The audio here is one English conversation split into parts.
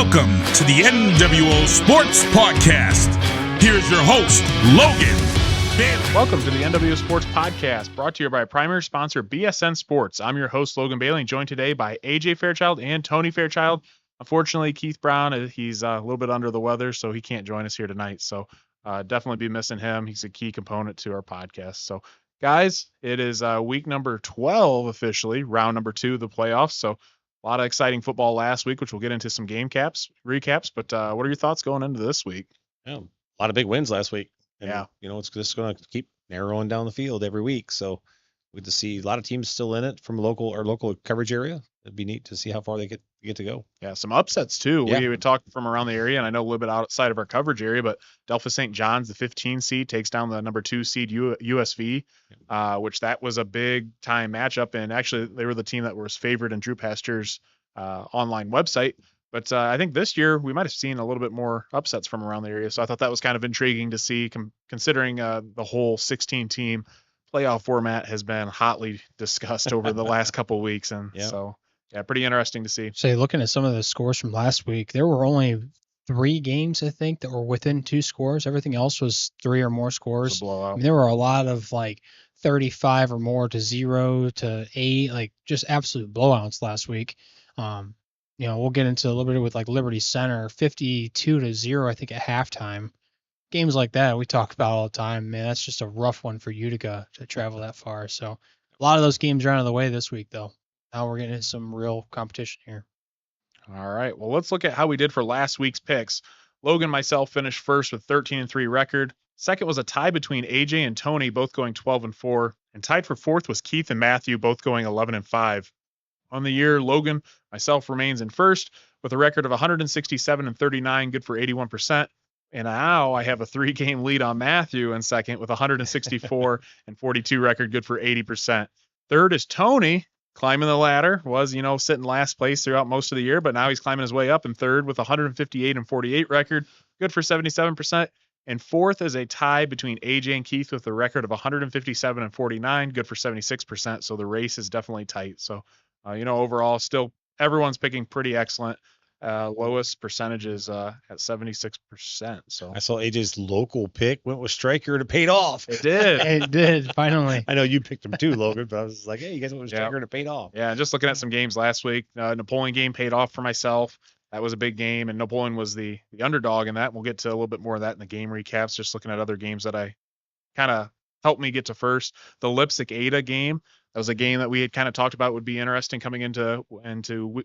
Welcome to the NWO Sports Podcast. Here's your host, Logan Bailey. Welcome to the NWO Sports Podcast, brought to you by primary sponsor BSN Sports. I'm your host, Logan Bailey, joined today by AJ Fairchild and Tony Fairchild. Unfortunately, Keith Brown, he's a little bit under the weather, so he can't join us here tonight. So definitely be missing him. He's a key component to our podcast. So, guys, it is week number 12 officially, round number 2 of the playoffs. So a lot of exciting football last week, which we'll get into some game recaps. But what are your thoughts going into this week? Yeah, a lot of big wins last week. And, yeah. It's just going to keep narrowing down the field every week. So good to see a lot of teams still in it from local coverage area. It'd be neat to see how far they get to go. Yeah, some upsets too. Yeah. We would talk from around the area, and I know a little bit outside of our coverage area, but Delphos St. John's, the 15 seed, takes down the number 2 seed USV, which that was a big time matchup. And actually, they were the team that was favored in Drew Pasture's online website. But I think this year we might have seen a little bit more upsets from around the area. So I thought that was kind of intriguing to see, considering the whole 16-team playoff format has been hotly discussed over the last couple of weeks. And so, yeah, pretty interesting to see. Say, looking at some of the scores from last week, there were only 3 games, I think, that were within 2 scores. Everything else was 3 or more scores. Blowout. I mean, there were a lot of like 35 or more to 0 to 8, like just absolute blowouts last week. We'll get into a little bit with like Liberty Center, 52-0, I think, at halftime. Games like that we talk about all the time. Man, that's just a rough one for Utica to travel that far. So a lot of those games are out of the way this week, though. Now we're getting into some real competition here. All right. Well, let's look at how we did for last week's picks. Logan and myself finished first with 13-3 record. Second was a tie between AJ and Tony, both going 12-4. And tied for fourth was Keith and Matthew, both going 11-5. On the year, Logan, myself, remains in first with a record of 167-39, good for 81%. And now I have a 3-game lead on Matthew in second with 164-42 record, good for 80%. Third is Tony, climbing the ladder, was, sitting last place throughout most of the year, but now he's climbing his way up in third with 158-48 record, good for 77%. And fourth is a tie between AJ and Keith with a record of 157-49, good for 76%. So the race is definitely tight. So, overall, still everyone's picking pretty excellent. Lowest percentage is at 76%. So I saw AJ's local pick went with Striker and it paid off. It did. It did, finally. I know you picked him too, Logan, but I was like, hey, you guys went with Striker and it paid off. Yeah, just looking at some games last week, Napoleon game paid off for myself. That was a big game, and Napoleon was the underdog in that. We'll get to a little bit more of that in the game recaps, just looking at other games that I kind of helped me get to first. The Lipsick-Ada game, that was a game that we had kind of talked about would be interesting coming into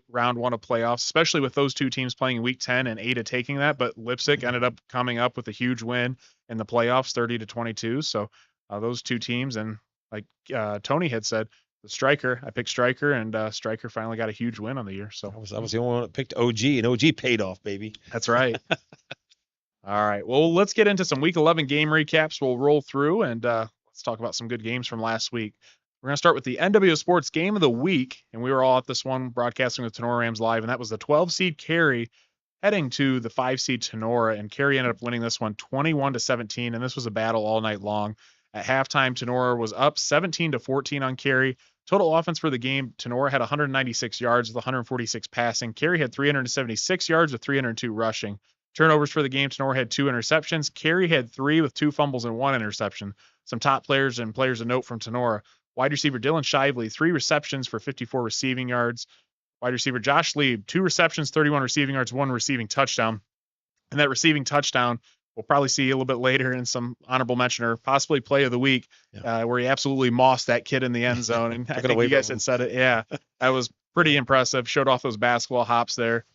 round 1 of playoffs, especially with those two teams playing in week 10 and Ada taking that. But Lipsick ended up coming up with a huge win in the playoffs, 30-22. So those two teams, and like Tony had said, the Striker, I picked Striker, and Striker finally got a huge win on the year. So I was the only one that picked OG, and OG paid off, baby. That's right. All right. Well, let's get into some week 11 game recaps. We'll roll through and let's talk about some good games from last week. We're going to start with the NWO Sports Game of the Week, and we were all at this one broadcasting with Tenora Rams Live, and that was the 12-seed Cary heading to the 5-seed Tenora, and Cary ended up winning this one 21-17, and this was a battle all night long. At halftime, Tenora was up 17-14 on Cary. Total offense for the game, Tenora had 196 yards with 146 passing. Cary had 376 yards with 302 rushing. Turnovers for the game, Tenora had 2 interceptions. Cary had 3 with 2 fumbles and 1 interception. Some top players and players of note from Tenora. Wide receiver Dylan Shively, 3 receptions for 54 receiving yards. Wide receiver Josh Lieb, 2 receptions, 31 receiving yards, 1 receiving touchdown. And that receiving touchdown, we'll probably see a little bit later in some honorable mention or possibly play of the week, where he absolutely mossed that kid in the end zone. And I think you guys had said it. Yeah, that was pretty impressive. Showed off those basketball hops there.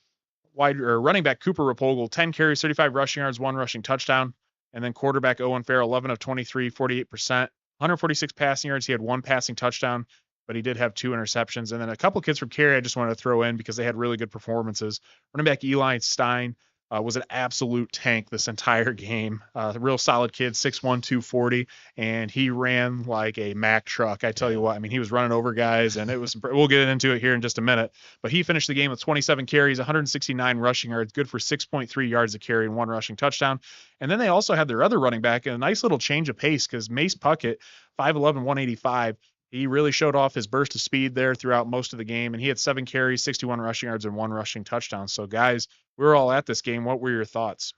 Running back Cooper Rapogel, 10 carries, 35 rushing yards, 1 rushing touchdown. And then quarterback Owen Farrell, 11 of 23, 48%. 146 passing yards. He had 1 passing touchdown, but he did have 2 interceptions. And then a couple kids from Cary I just wanted to throw in because they had really good performances. Running back Eli Stein was an absolute tank this entire game. A real solid kid, 6'1", 240, and he ran like a Mack truck. I tell you what, I mean, he was running over guys, and it was. We'll get into it here in just a minute. But he finished the game with 27 carries, 169 rushing yards, good for 6.3 yards a carry and 1 rushing touchdown. And then they also had their other running back, and a nice little change of pace because Mace Puckett, 5'11", 185, he really showed off his burst of speed there throughout most of the game, and he had 7 carries, 61 rushing yards, and 1 rushing touchdown. So, guys, we were all at this game. What were your thoughts?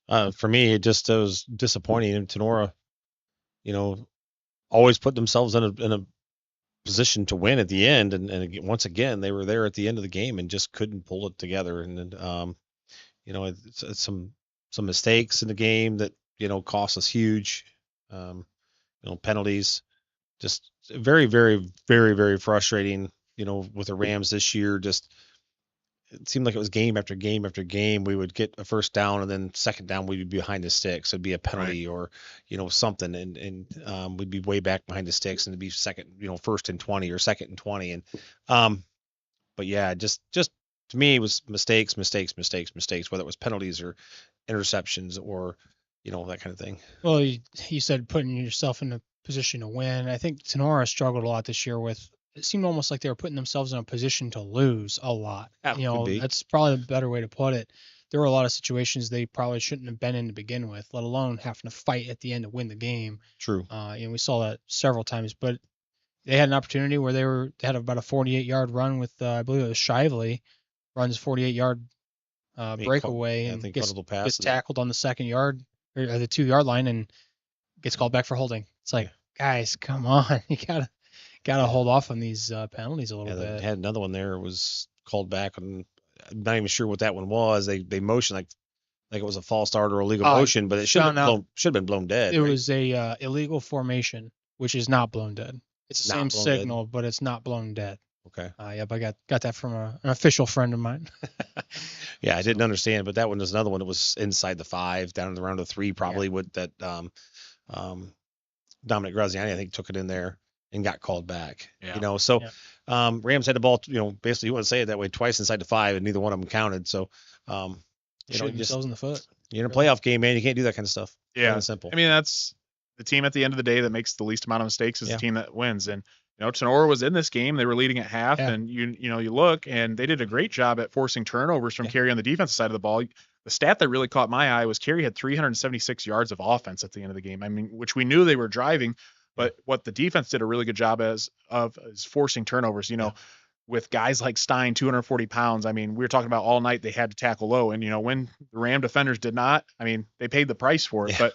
For me, it was disappointing. And Tenora, always put themselves in a position to win at the end, and once again they were there at the end of the game and just couldn't pull it together. And it's some mistakes in the game that cost us huge. Penalties, just very, very, very, very frustrating. With the Rams this year, just it seemed like it was game after game after game. We would get a first down, and then second down we'd be behind the sticks. It'd be a penalty or something, and we'd be way back behind the sticks, and it'd be first and 20 or second and 20. And but yeah, just to me it was mistakes, whether it was penalties or interceptions or that kind of thing. Well, you said putting yourself in a position to win. I think Tenora struggled a lot this year with. It seemed almost like they were putting themselves in a position to lose a lot. That's probably a better way to put it. There were a lot of situations they probably shouldn't have been in to begin with, let alone having to fight at the end to win the game. True. We saw that several times, but they had an opportunity where they had about a 48-yard run with I believe it was Shively runs 48-yard breakaway and gets tackled on the 2nd yard or the 2-yard line and gets called back for holding. It's like, guys, come on, you gotta hold off on these penalties a little bit. They had another one there, was called back, and I'm not even sure what that one was. They motioned like it was a false start or illegal motion, but it should have been blown dead. It was a illegal formation, which is not blown dead. It's the same signal, but it's not blown dead. Okay. Yep, I got that from an official friend of mine. Yeah, I didn't understand, but that one was another one that was inside the 5, down in the round of 3, probably with that Dominic Graziani, I think, took it in there and got called back. Yeah. Rams had the ball, basically you want to say it that way, twice inside the 5, and neither one of them counted. So, shooting themselves in the foot. You're in a playoff game, man. You can't do that kind of stuff. Yeah. Simple. I mean, that's the team at the end of the day that makes the least amount of mistakes is the team that wins. And, Tenora was in this game. They were leading at half, and you look, and they did a great job at forcing turnovers from Carey on the defensive side of the ball. The stat that really caught my eye was Carey had 376 yards of offense at the end of the game. I mean, which we knew they were driving, but what the defense did a really good job is forcing turnovers. With guys like Stein, 240 pounds. I mean, we were talking about all night they had to tackle low, and when the Ram defenders did not, I mean, they paid the price for it. But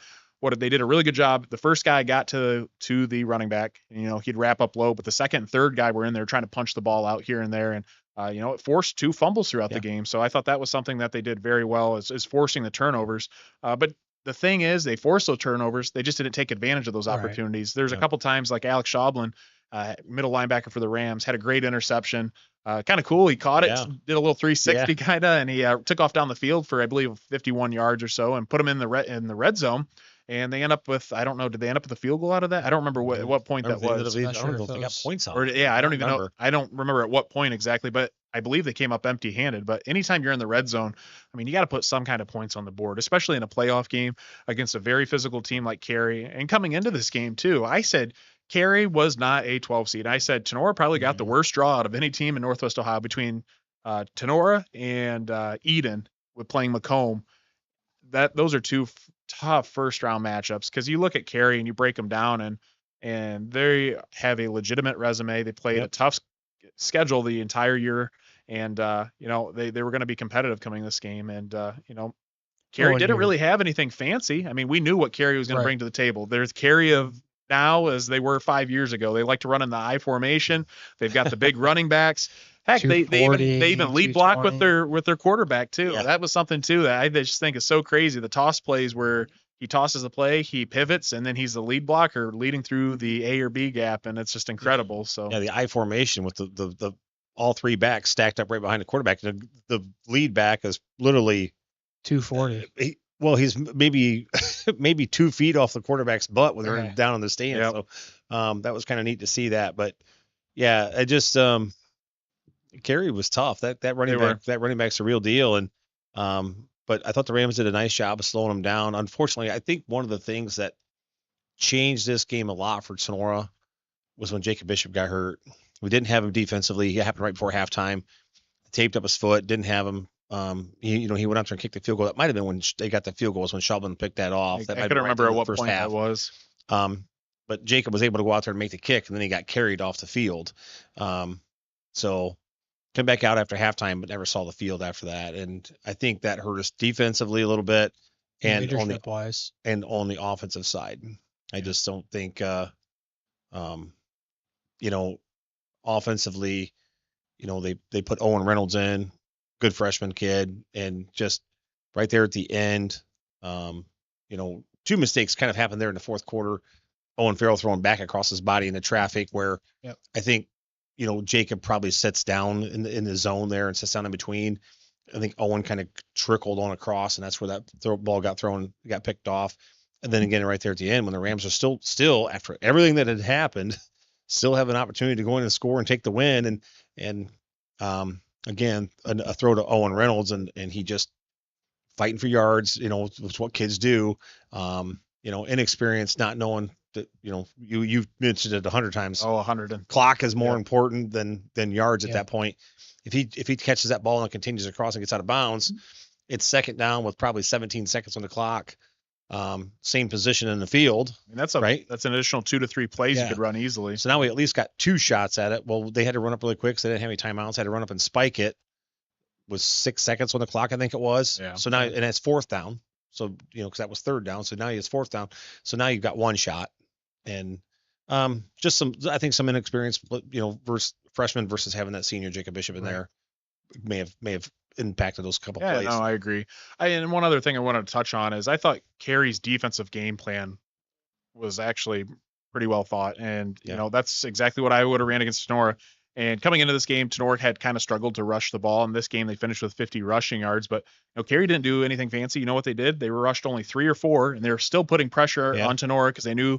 they did a really good job. The first guy got to the running back, and, he'd wrap up low, but the second and third guy were in there trying to punch the ball out here and there, and it forced 2 fumbles throughout the game. So I thought that was something that they did very well, is forcing the turnovers. But the thing is, they forced those turnovers. They just didn't take advantage of those opportunities. There's a couple times like Alex Schaublin, middle linebacker for the Rams, had a great interception. Kind of cool. He caught it, did a little 360 kind of, and he took off down the field for, I believe, 51 yards or so, and put him in the red zone. And they end up with, I don't know, did they end up with a field goal out of that? I don't remember at what point that was. I don't know if they got points on it. I don't even know. I don't remember at what point exactly, but I believe they came up empty-handed. But anytime you're in the red zone, I mean, you got to put some kind of points on the board, especially in a playoff game against a very physical team like Carey. And coming into this game, too, I said Carey was not a 12 seed. I said Tenora probably got the worst draw out of any team in Northwest Ohio between Tenora and Eden with playing Macomb. Those are 2 tough first round matchups, because you look at Carey and you break them down, and they have a legitimate resume. They played a tough schedule the entire year, and they were going to be competitive coming this game, and Carey didn't really have anything fancy. I mean, we knew what Carey was going to bring to the table. There's Carey of now as they were 5 years ago. They like to run in the I formation. They've got the big running backs. Heck, they even lead block with their quarterback too. Yeah. That was something too that I just think is so crazy. The toss plays where he tosses the play, he pivots, and then he's the lead blocker leading through the A or B gap, and it's just incredible. So the I formation with the all 3 backs stacked up right behind the quarterback. The lead back is literally 240. He's maybe 2 feet off the quarterback's butt when they're down in the stand. Yep. So that was kind of neat to see that. But yeah, I just Carey was tough. That running back's the real deal. And but I thought the Rams did a nice job of slowing him down. Unfortunately, I think one of the things that changed this game a lot for Sonora was when Jacob Bishop got hurt. We didn't have him defensively. He happened right before halftime. Taped up his foot. Didn't have him. He went out there and kicked the field goal. That might have been when they got the field goal. Was when Schaublin picked that off. I couldn't remember at what point that was. but Jacob was able to go out there and make the kick, and then he got carried off the field. So come back out after halftime, but never saw the field after that. And I think that hurt us defensively a little bit, and on the offensive side. I just don't think, offensively, they put Owen Reynolds in, good freshman kid, and just right there at the end, two mistakes kind of happened there in the fourth quarter. Owen Farrell throwing back across his body into traffic where I think, Jacob probably sits down in the zone there and sits down in between. I think Owen kind of trickled on across, and that's where that ball got picked off. And then again, right there at the end, when the Rams are still after everything that had happened, still have an opportunity to go in and score and take the win. And again, a throw to Owen Reynolds, and he just fighting for yards, it's what kids do. Inexperienced, not knowing that, you've mentioned it 100 times. 100. Clock is more important than yards at that point. If he catches that ball and continues across and gets out of bounds, it's second down with probably 17 seconds on the clock. Same position in the field. I mean, that's an additional 2 to 3 plays you could run easily. So now we at least got 2 shots at it. Well, they had to run up really quick because they didn't have any timeouts. Had to run up and spike it with 6 seconds on the clock, I think it was. Yeah. So now, and it's fourth down. So, because that was third down. So now it's fourth down. So now you've got 1 shot, and just some inexperience, versus freshman versus having that senior Jacob Bishop in there may have impacted those couple plays. Yeah, no, I agree. And one other thing I wanted to touch on is I thought Carey's defensive game plan was actually pretty well thought. And, that's exactly what I would have ran against Sonora. And coming into this game, Tenor had kind of struggled to rush the ball. In this game, they finished with 50 rushing yards, but Carey didn't do anything fancy. You know what they did? They rushed only 3 or 4, and they were still putting pressure on Tenor because they knew,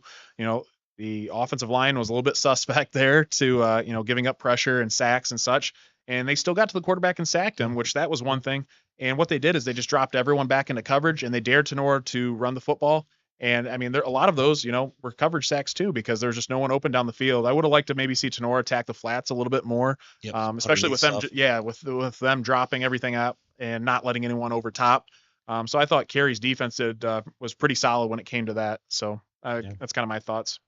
the offensive line was a little bit suspect there to, giving up pressure and sacks and such. And they still got to the quarterback and sacked him, which that was one thing. And what they did is they just dropped everyone back into coverage, and they dared Tenor to run the football. And I mean, a lot of those, were coverage sacks too, because there's just no one open down the field. I would have liked to maybe see Tenor attack the flats a little bit more, especially with them, with them dropping everything up and not letting anyone over top. So I thought Carey's defense was pretty solid when it came to that. So that's kind of my thoughts.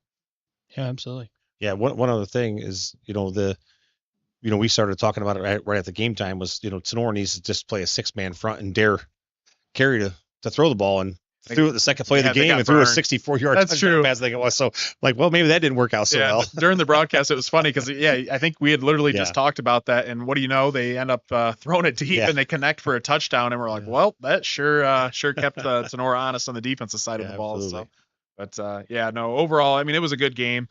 Yeah, absolutely. Yeah, one other thing is, we started talking about it right at the game time was, Tenor needs to just play a 6-man front and dare Carey to throw the ball, and threw it the second play of the game and threw a 64-yard touchdown pass. I think it was. So, maybe that didn't work out so well. During the broadcast, it was funny because, I think we had literally just talked about that. And what do you know? They end up throwing it deep and they connect for a touchdown. And we're like, well, that sure kept Sonora honest on the defensive side of the ball. Absolutely. So, but overall, I mean, it was a good game.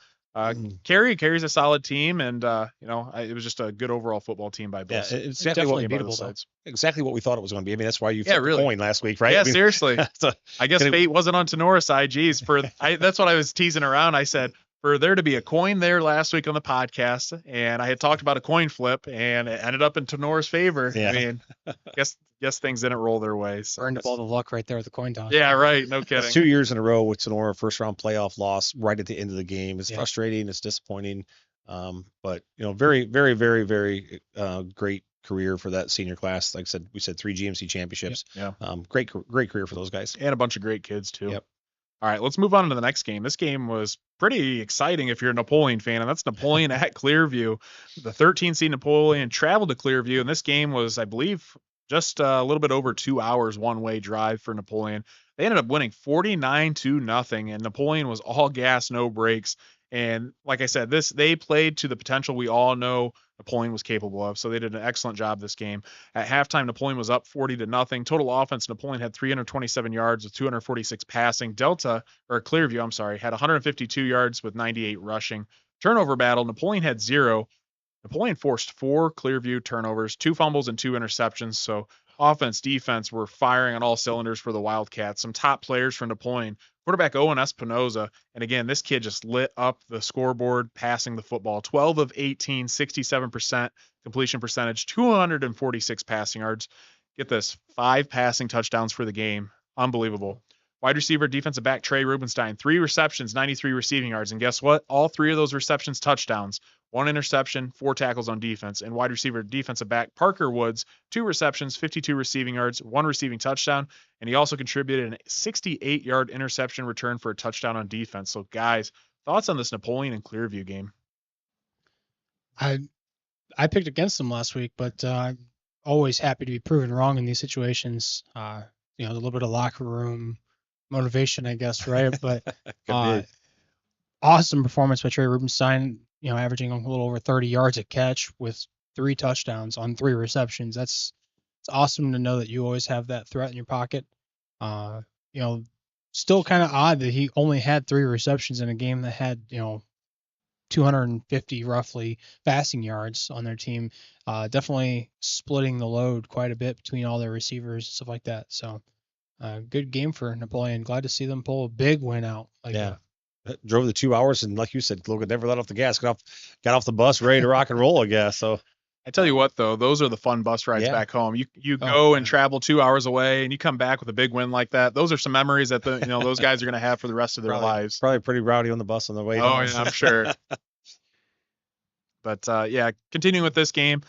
Carey's a solid team, and it was just a good overall football team by both. Yeah, it's exactly exactly what we thought it was going to be. I mean, that's why you flipped the coin last week, right? Yeah, seriously. I guess fate wasn't on Tenora's side. Geez, that's what I was teasing around. I said for there to be a coin there last week on the podcast, and I had talked about a coin flip, and it ended up in Tenora's favor. Yeah. I mean, guess things didn't roll their way. So burned up all the luck right there with the coin toss. Yeah, right. No kidding. It's 2 years in a row with Sonora, first round playoff loss right at the end of the game. It's frustrating. It's disappointing. But very, very, very, very great career for that senior class. Like I said, we said 3 GMC championships. Yep. Yeah. Great career for those guys. And a bunch of great kids too. Yep. All right, let's move on to the next game. This game was pretty exciting if you're a Napoleon fan, and that's Napoleon at Clearview. The 13 seed Napoleon traveled to Clearview, and this game was, I believe, just a little bit over 2 hours one-way drive for Napoleon. They ended up winning 49-0, and Napoleon was all gas, no brakes. And like I said, they played to the potential we all know Napoleon was capable of. So they did an excellent job this game. At halftime, Napoleon was up 40-0. Total offense, Napoleon had 327 yards with 246 passing. Clearview, had 152 yards with 98 rushing. Turnover battle, Napoleon had 0. Napoleon forced 4 Clearview turnovers, 2 fumbles and 2 interceptions. So offense, defense were firing on all cylinders for the Wildcats. Some top players for Napoleon. Quarterback Owen Espinoza. And again, this kid just lit up the scoreboard passing the football. 12 of 18, 67% completion percentage, 246 passing yards. Get this, 5 passing touchdowns for the game. Unbelievable. Wide receiver, defensive back Trey Rubenstein, 3 receptions, 93 receiving yards. And guess what? All 3 of those receptions touchdowns. 1 interception, 4 tackles on defense. And wide receiver, defensive back Parker Woods, 2 receptions, 52 receiving yards, 1 receiving touchdown. And he also contributed an 68-yard interception return for a touchdown on defense. So guys, Thoughts on this Napoleon and Clearview game? I picked against them last week, but I'm always happy to be proven wrong in these situations. A little bit of locker room motivation, I guess, right? But awesome performance by Trey Rubenstein, averaging a little over 30 yards a catch with 3 touchdowns on 3 receptions. It's awesome to know that you always have that threat in your pocket. Still kind of odd that he only had 3 receptions in a game that had, 250 roughly passing yards on their team. Definitely splitting the load quite a bit between all their receivers and stuff like that. So good game for Napoleon. Glad to see them pull a big win out. Drove the 2 hours, and like you said, Logan never let off the gas. Got off the bus, ready to rock and roll, I guess. So I tell you what, though, those are the fun bus rides back home. You go and travel 2 hours away, and you come back with a big win like that. Those are some memories that those guys are going to have for the rest of their lives. Probably pretty rowdy on the bus on the way home. Oh, yeah, I'm sure. But continuing with this game,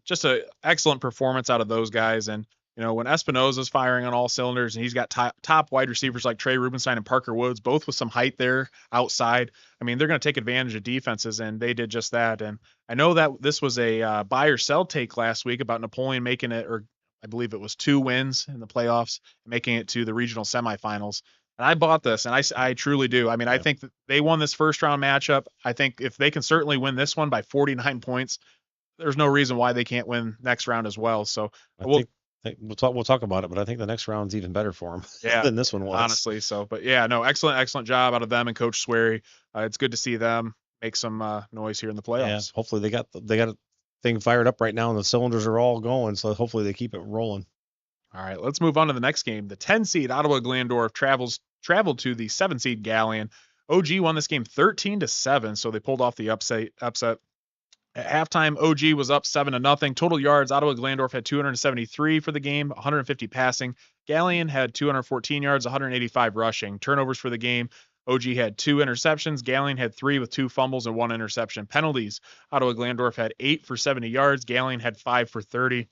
just an excellent performance out of those guys. And when Espinosa's firing on all cylinders, and he's got top wide receivers like Trey Rubenstein and Parker Woods, both with some height there outside. I mean, they're going to take advantage of defenses, and they did just that. And I know that this was a buy or sell take last week about Napoleon making it, or I believe it was 2 wins in the playoffs, making it to the regional semifinals. And I bought this, and I truly do. I mean, I think that they won this first round matchup. I think if they can certainly win this one by 49 points, there's no reason why they can't win next round as well. So we'll talk about it, but I think the next round's even better for them than this one was. Honestly. So, but excellent job out of them and Coach Swery. It's good to see them make some noise here in the playoffs. Yeah, hopefully they got a thing fired up right now, and the cylinders are all going. So hopefully they keep it rolling. All right, let's move on to the next game. The 10 seed Ottawa Glandorf traveled to the 7 seed Galleon. OG won this game 13-7, so they pulled off the upset. At halftime, OG was up 7-0. Total yards, Ottawa Glandorf had 273 for the game, 150 passing. Galleon had 214 yards, 185 rushing. Turnovers for the game, OG had 2 interceptions. Galleon had 3 with 2 fumbles and 1 interception. Penalties, Ottawa Glandorf had 8 for 70 yards. Galleon had 5 for 30.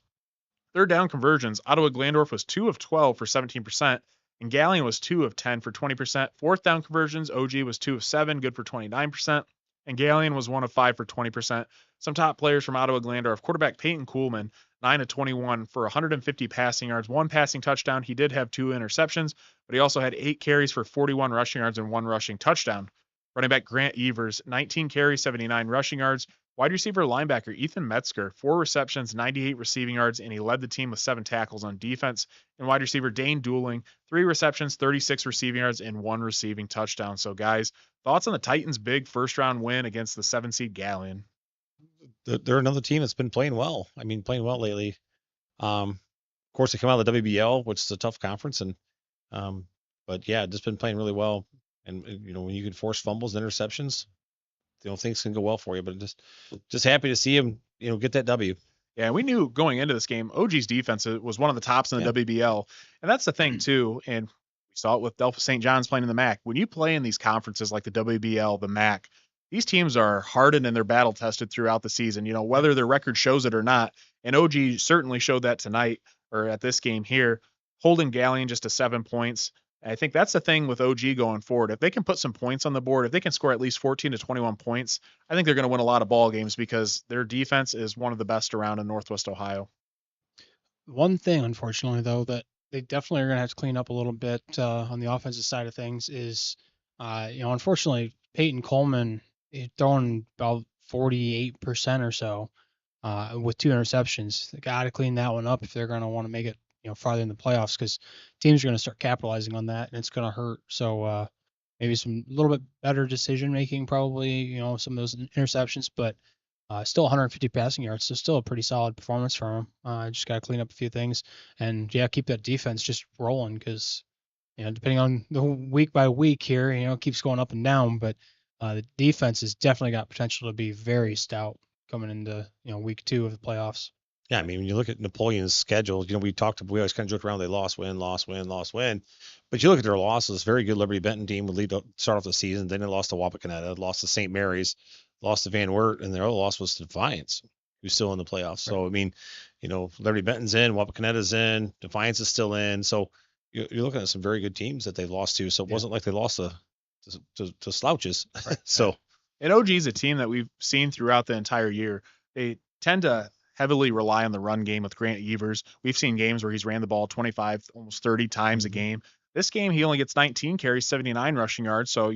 Third down conversions, Ottawa Glandorf was 2 of 12 for 17%, and Galleon was 2 of 10 for 20%. Fourth down conversions, OG was 2 of 7, good for 29%, and Galleon was 1 of 5 for 20%. Some top players from Ottawa Glandorf, quarterback Peyton Kuhlman, 9 of 21 for 150 passing yards, 1 passing touchdown. He did have 2 interceptions, but he also had 8 carries for 41 rushing yards and 1 rushing touchdown. Running back Grant Evers, 19 carries, 79 rushing yards. Wide receiver linebacker Ethan Metzger, 4 receptions, 98 receiving yards, and he led the team with 7 tackles on defense. And wide receiver Dane Dooling, 3 receptions, 36 receiving yards, and 1 receiving touchdown. So, guys, thoughts on the Titans' big first-round win against the 7 seed Galleon? They're another team that's been playing well. I mean, playing well lately. Of course, they come out of the WBL, which is a tough conference, and but yeah, just been playing really well. And when you can force fumbles and interceptions, things can go well for you. But just happy to see him, get that W. Yeah, we knew going into this game, OG's defense was one of the tops in the WBL, and that's the thing too. And we saw it with Delphos St. John's playing in the MAC. When you play in these conferences like the WBL, the MAC, these teams are hardened and they're battle tested throughout the season. Whether their record shows it or not. And OG certainly showed that tonight or at this game here, holding Galleon just to 7 points. I think that's the thing with OG going forward. If they can put some points on the board, if they can score at least 14 to 21 points, I think they're going to win a lot of ball games because their defense is one of the best around in Northwest Ohio. One thing, unfortunately, though, that they definitely are going to have to clean up a little bit on the offensive side of things is, unfortunately, Peyton Coleman throwing about 48% or so with 2 interceptions. They got to clean that one up if they're going to want to make it farther in the playoffs, because teams are going to start capitalizing on that and it's going to hurt. So maybe some little bit better decision making, probably, some of those interceptions, but still 150 passing yards. So still a pretty solid performance from them. Just got to clean up a few things and keep that defense just rolling, because, depending on the week by week here, it keeps going up and down, but the defense has definitely got potential to be very stout coming into, week 2 of the playoffs. Yeah, I mean, when you look at Napoleon's schedule, we always kind of joke around, they lost, win. But you look at their losses, very good Liberty Benton team would start off the season. Then they lost to Wapakoneta, lost to St. Mary's, lost to Van Wert, and their other loss was to Defiance, who's still in the playoffs. Right. So, I mean, Liberty Benton's in, Wapakoneta's in, Defiance is still in. So you're looking at some very good teams that they lost to. So it wasn't like they lost to to slouches. So, and OG is a team that we've seen throughout the entire year. They tend to heavily rely on the run game with Grant Evers. We've seen games where he's ran the ball 25, almost 30 times a game. This game, he only gets 19 carries, 79 rushing yards. So,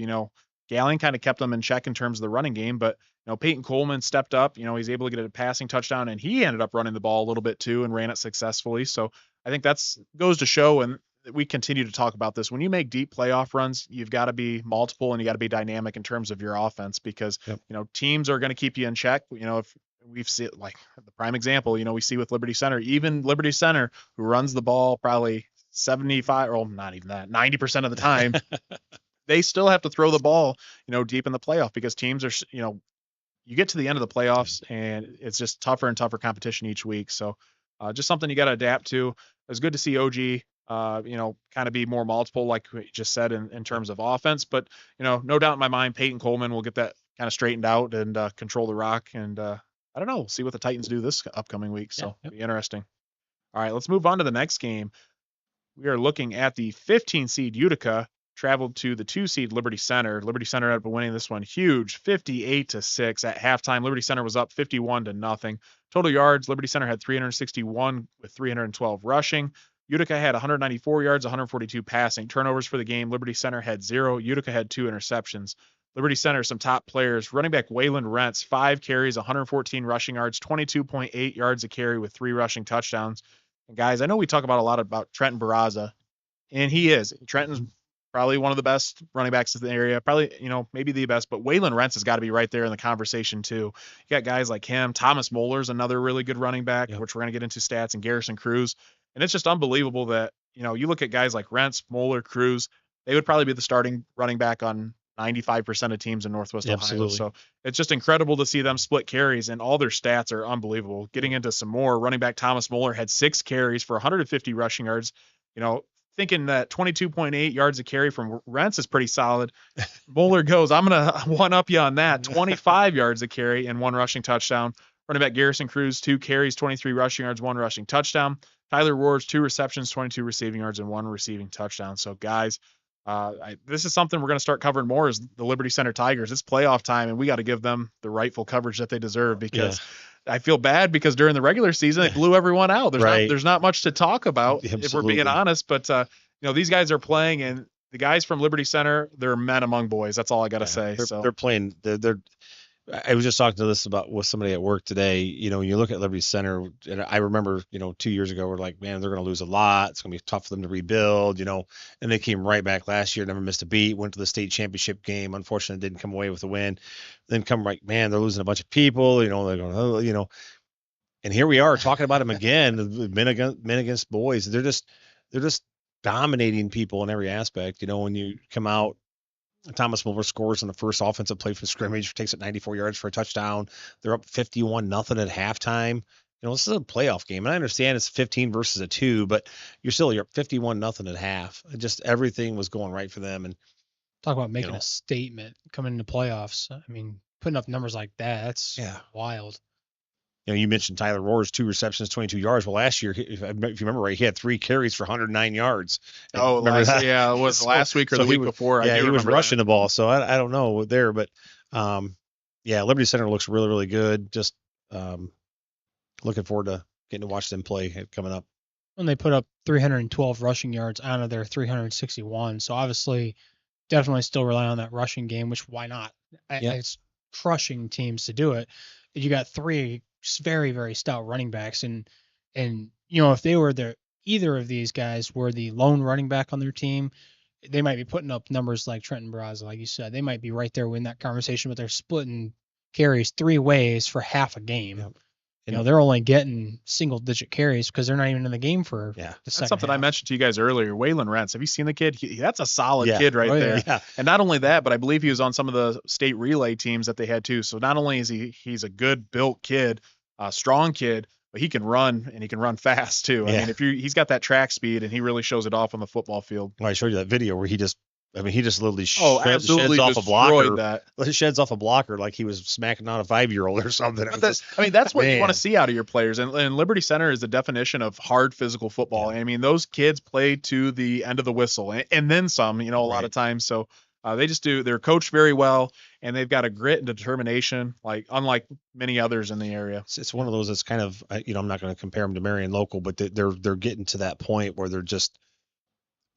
Gallen kind of kept them in check in terms of the running game, but Peyton Coleman stepped up. He's able to get a passing touchdown, and he ended up running the ball a little bit too and ran it successfully. So I think that's goes to show, and we continue to talk about this. When you make deep playoff runs, you've got to be multiple and you got to be dynamic in terms of your offense because teams are going to keep you in check. If we've seen like the prime example, we see with Liberty Center, even Liberty Center, who runs the ball probably 75 or not even that 90% of the time. They still have to throw the ball, deep in the playoff because teams are, you get to the end of the playoffs and it's just tougher and tougher competition each week. So just something you got to adapt to. It was good to see OG, kind of be more multiple, like we just said in terms of offense, but no doubt in my mind, Peyton Coleman will get that kind of straightened out and control the rock. And I don't know, we'll see what the Titans do this upcoming week. So it'll be interesting. All right, let's move on to the next game. We are looking at the 15 seed Utica traveled to the 2 seed Liberty Center. Liberty Center ended up winning this one huge, 58-6 at halftime. Liberty Center was up 51-0. Total yards, Liberty Center had 361 with 312 rushing. Utica had 194 yards, 142 passing. Turnovers for the game, Liberty Center had 0. Utica had 2 interceptions. Liberty Center, some top players. Running back Waylon Rentz, 5 carries, 114 rushing yards, 22.8 yards a carry with 3 rushing touchdowns. And guys, I know we talk about a lot about Trenton Barraza, and he is. Trenton's probably one of the best running backs in the area, probably, maybe the best, but Waylon Rentz has got to be right there in the conversation too. You got guys like him. Thomas Moeller's another really good running back, which we're going to get into stats, and Garrison Cruz. And it's just unbelievable that, you look at guys like Rentz, Moeller, Cruz, they would probably be the starting running back on 95% of teams in Northwest Ohio. Absolutely. So it's just incredible to see them split carries, and all their stats are unbelievable. Getting into some more, running back Thomas Moeller had 6 carries for 150 rushing yards. Thinking that 22.8 yards a carry from Rentz is pretty solid. Moeller goes, I'm going to one-up you on that. 25 yards a carry and 1 rushing touchdown. Running back Garrison Cruz, 2 carries, 23 rushing yards, 1 rushing touchdown. Tyler Ward's 2 receptions, 22 receiving yards, and 1 receiving touchdown. So, guys, this is something we're going to start covering more is the Liberty Center Tigers. It's playoff time, and we got to give them the rightful coverage that they deserve because I feel bad because during the regular season, they blew everyone out. There's not much to talk about if we're being honest, but these guys are playing, and the guys from Liberty Center, they're men among boys. That's all I got to say. They're playing. I was just talking to this with somebody at work today. When you look at Liberty Center, and I remember, 2 years ago, we're like, man, they're going to lose a lot. It's going to be tough for them to rebuild, and they came right back last year, never missed a beat, went to the state championship game. Unfortunately, didn't come away with a win. Then man, they're losing a bunch of people, they're going, and here we are talking about them again, men against boys. They're just dominating people in every aspect. When you come out, Thomas Moeller scores on the first offensive play from scrimmage, takes it 94 yards for a touchdown. They're up 51-0 at halftime. This is a playoff game, and I understand it's 15 versus a 2, but you're up 51-0 at half. Just everything was going right for them. And talk about making a statement coming into playoffs. I mean, putting up numbers like that's wild. You mentioned Tyler Rohr's 2 receptions, 22 yards. Well, last year, if you remember right, he had 3 carries for 109 yards. It was last week or the week before. Yeah, he was rushing the ball, so I don't know there, but Liberty Center looks really, really good. Just looking forward to getting to watch them play coming up. And they put up 312 rushing yards out of their 361, so obviously, definitely still rely on that rushing game. Which why not? It's crushing teams to do it. You got 3 very, very stout running backs, and if they were either of these guys were the lone running back on their team, they might be putting up numbers like Trenton Barraza, like you said. They might be right there in that conversation, but they're splitting carries 3 ways for half a game. Yep. They're only getting single-digit carries because they're not even in the game for the second That's something half. I mentioned to you guys earlier. Waylon Rentz, have you seen the kid? That's a solid kid right there. Yeah. And not only that, but I believe he was on some of the state relay teams that they had too. So not only is he's a good built kid, a strong kid, but he can run, and he can run fast too. I mean, he's got that track speed, and he really shows it off on the football field. Well, I showed you that video where he just literally sheds off a blocker. Sheds off a blocker like he was smacking on a 5-year-old or something. That's what you want to see out of your players. And Liberty Center is the definition of hard physical football. Yeah. I mean, those kids play to the end of the whistle and then some, a lot of times. So They're coached very well, and they've got a grit and determination, like unlike many others in the area. It's one of those that's kind of, I'm not going to compare them to Marion local, but they're getting to that point where they're just,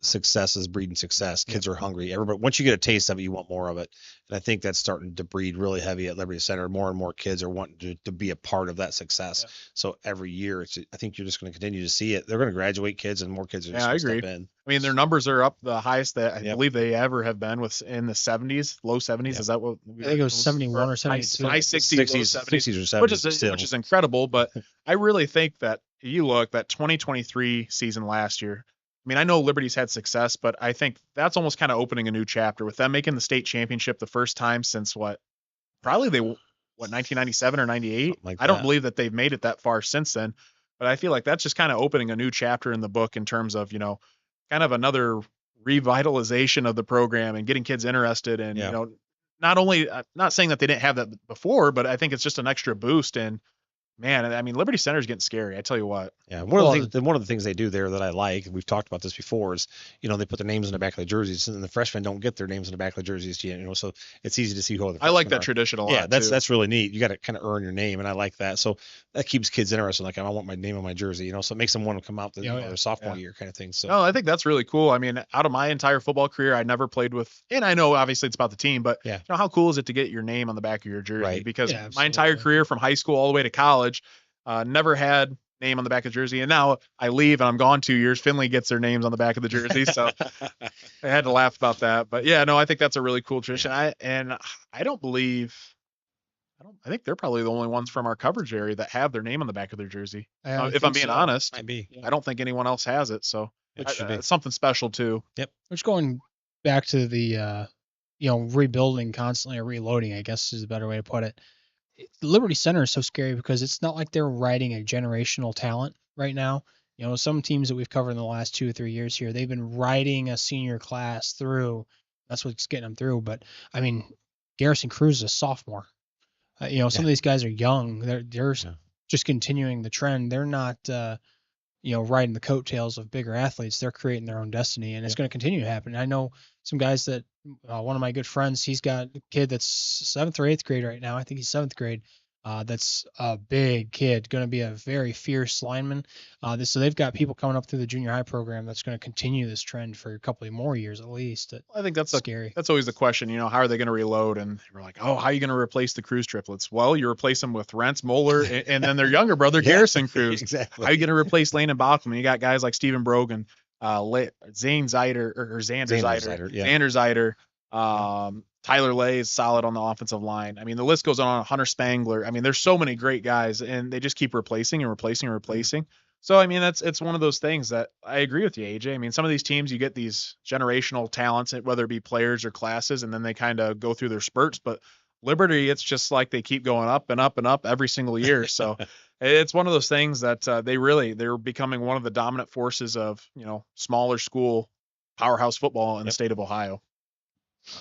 success is breeding success. Kids are hungry. Everybody, once you get a taste of it, you want more of it. And I think that's starting to breed really heavy at Liberty Center. More and more kids are wanting to be a part of that success. Yeah. So every year, I think you're just going to continue to see it. They're going to graduate kids, and more kids are just going to step in. I mean, their numbers are up the highest that I believe they ever have been in the 70s, low 70s. Yep. Is that what? I think it was 71 or 72. High 60s, 60s or 70s, which is incredible. But I really think that that 2023 season last year, I mean, I know Liberty's had success, but I think that's almost kind of opening a new chapter with them making the state championship the first time since 1997 or 98. Like I don't believe that they've made it that far since then, but I feel like that's just kind of opening a new chapter in the book in terms of, kind of another revitalization of the program and getting kids interested and, not only, not saying that they didn't have that before, but I think it's just an extra boost. And man, I mean, Liberty Center is getting scary. I tell you what. Yeah, one of the things they do there that I like, we've talked about this before, is they put their names in the back of the jerseys, and the freshmen don't get their names in the back of the jerseys yet. So it's easy to see who. I like that tradition a lot. Yeah, that's really neat. You got to kind of earn your name, and I like that. So that keeps kids interested. Like, I want my name on my jersey. So it makes them want to come out their sophomore year kind of thing. So no, I think that's really cool. I mean, out of my entire football career, I never played with, and I know obviously it's about the team, but how cool is it to get your name on the back of your jersey? Right. Because my entire career from high school all the way to college. Never had name on the back of the jersey, and now I leave and I'm gone 2 years. Finley gets their names on the back of the jersey, so I had to laugh about that. But yeah, no, I think that's a really cool tradition. I think they're probably the only ones from our coverage area that have their name on the back of their jersey. If I'm being honest, might be. I don't think anyone else has it, so it's something special too. Yep. Which, going back to the rebuilding constantly or reloading, I guess is a better way to put it. Liberty Center is so scary because it's not like they're riding a generational talent right now. Some teams that we've covered in the last 2 or 3 years here, they've been riding a senior class through. That's what's getting them through. But I mean, Garrison Cruz is a sophomore. Some of these guys are young. They're just continuing the trend. They're not, riding the coattails of bigger athletes. They're creating their own destiny, and it's going to continue to happen. I know some guys that one of my good friends, he's got a kid that's 7th or 8th grade right now. I think he's 7th grade. That's a big kid, going to be a very fierce lineman. So they've got people coming up through the junior high program that's going to continue this trend for a couple of more years at least. I think that's scary. That's always the question. How are they going to reload? And we're like, how are you going to replace the Cruz triplets? Well, you replace them with Rentz, Moeller, and then their younger brother, Garrison Cruz. Exactly. How are you going to replace Lane and Bachman? You got guys like Stephen Brogan, Xander Zider. Tyler Lay is solid on the offensive line. I mean, the list goes on. Hunter Spangler. I mean, there's so many great guys, and they just keep replacing and replacing and replacing. So, I mean, it's one of those things that I agree with you, AJ. I mean, some of these teams, you get these generational talents, whether it be players or classes, and then they kind of go through their spurts. But Liberty, it's just like they keep going up and up and up every single year. So it's one of those things that they're becoming one of the dominant forces of, smaller school powerhouse football in the state of Ohio.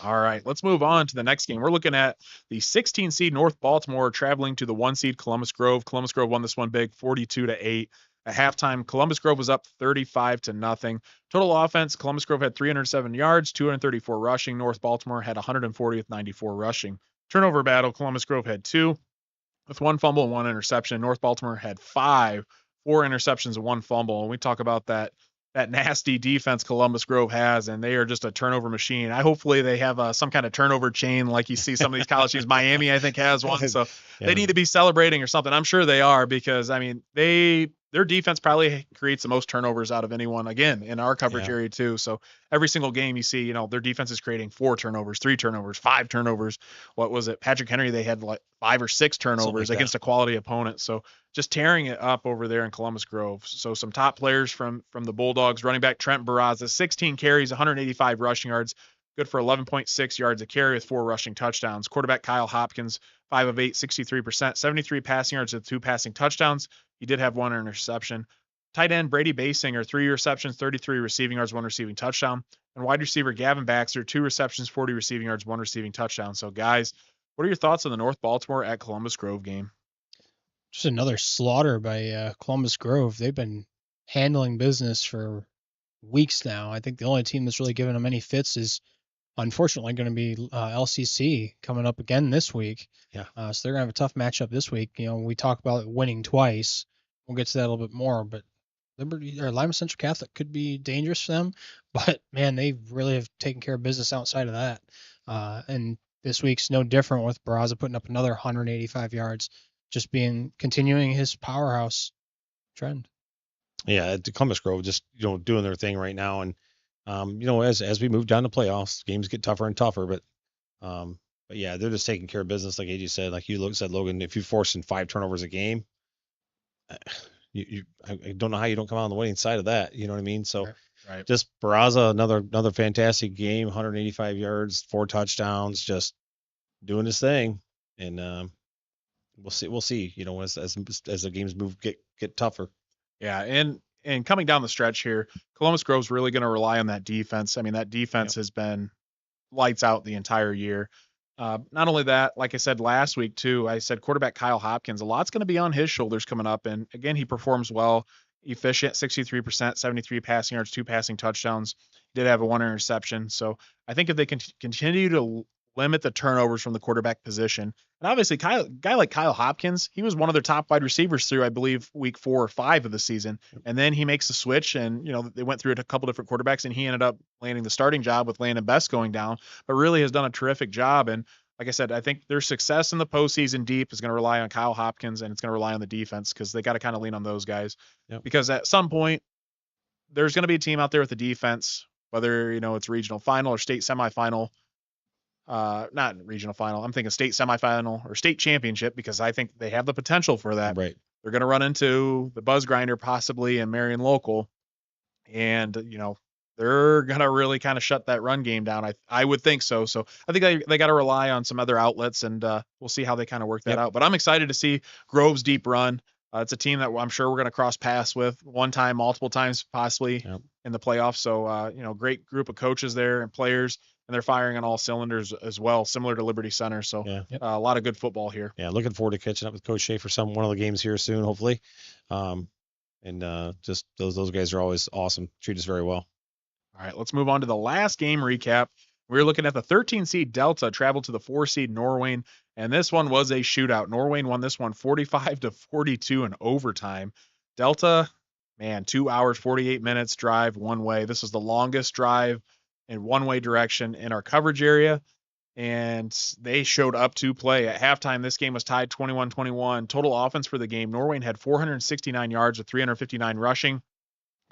All right, let's move on to the next game. We're looking at the 16 seed North Baltimore traveling to the 1 seed Columbus Grove. Columbus Grove won this one big, 42-8. At halftime, Columbus Grove was up 35-0. Total offense, Columbus Grove had 307 yards, 234 rushing. North Baltimore had 140 with 94 rushing. Turnover battle, Columbus Grove had 2 with 1 fumble and 1 interception. North Baltimore had 4 interceptions and 1 fumble. And we talk about that nasty defense Columbus Grove has, and they are just a turnover machine. Hopefully they have some kind of turnover chain like you see some of these college teams. Miami, I think, has one, so they need to be celebrating or something. I'm sure they are, because, I mean, their defense probably creates the most turnovers out of anyone, again, in our coverage area too. So every single game you see, their defense is creating 4 turnovers, 3 turnovers, 5 turnovers. What was it? Patrick Henry, they had like 5 or 6 turnovers against a quality opponent. So just tearing it up over there in Columbus Grove. So some top players from the Bulldogs. Running back Trent Barraza, 16 carries, 185 rushing yards, good for 11.6 yards a carry with 4 rushing touchdowns. Quarterback Kyle Hopkins, 5 of 8, 63%, 73 passing yards with 2 passing touchdowns. He did have 1 interception. Tight end Brady Basinger, 3 receptions, 33 receiving yards, 1 receiving touchdown. And wide receiver Gavin Baxter, 2 receptions, 40 receiving yards, 1 receiving touchdown. So, guys, what are your thoughts on the North Baltimore at Columbus Grove game? Just another slaughter by Columbus Grove. They've been handling business for weeks now. I think the only team that's really given them any fits is unfortunately going to be LCC coming up again this week. Yeah. So they're going to have a tough matchup this week. We talk about winning twice. We'll get to that a little bit more, but Liberty or Lima Central Catholic could be dangerous for them. But man, they really have taken care of business outside of that. And this week's no different with Barraza putting up another 185 yards, just continuing his powerhouse trend. Yeah, at Columbus Grove, just doing their thing right now, and as we move down to playoffs, games get tougher and tougher, but yeah, they're just taking care of business, like AJ said. Like you said, Logan, if you're forcing 5 turnovers a game, I don't know how you don't come out on the winning side of that. You know what I mean? So, right. Just Barraza, another fantastic game, 185 yards, 4 touchdowns, just doing his thing, and we'll see. As the games get tougher. Yeah, and coming down the stretch here, Columbus Grove's really going to rely on that defense. I mean, that defense has been lights out the entire year. Not only that, like I said last week too, I said quarterback Kyle Hopkins, a lot's going to be on his shoulders coming up. And again, he performs well, efficient, 63%, 73 passing yards, 2 passing touchdowns. He did have a 1 interception. So I think if they can continue to limit the turnovers from the quarterback position, and obviously a guy like Kyle Hopkins, he was one of their top wide receivers through, I believe, week 4 or 5 of the season. And then he makes the switch, and they went through it a couple different quarterbacks, and he ended up landing the starting job with Landon Best going down, but really has done a terrific job. And like I said, I think their success in the postseason deep is going to rely on Kyle Hopkins, and it's going to rely on the defense, because they got to kind of lean on those guys. Yep. Because at some point, there's going to be a team out there with a defense, whether it's regional final or state semifinal. Not regional final. I'm thinking state semifinal or state championship, because I think they have the potential for that. Right. They're going to run into the Buzz Grinder possibly and Marion Local, and they're going to really kind of shut that run game down. I would think so. So I think they got to rely on some other outlets, and we'll see how they kind of work that out. But I'm excited to see Grove's deep run. It's a team that I'm sure we're going to cross paths with one time, multiple times, possibly in the playoffs. So, great group of coaches there and players, and they're firing on all cylinders as well, similar to Liberty Center. So a lot of good football here. Yeah. Looking forward to catching up with Coach Shea for one of the games here soon, hopefully. Just those guys are always awesome. Treat us very well. All right, let's move on to the last game recap. We're looking at the 13-seed Delta traveled to the 4-seed Norwayne, and this one was a shootout. Norwayne won this one 45-42 in overtime. Delta, 2 hours, 48 minutes drive one way. This is the longest drive in one-way direction in our coverage area, and they showed up to play. At halftime, this game was tied 21-21. Total offense for the game, Norwayne had 469 yards with 359 rushing.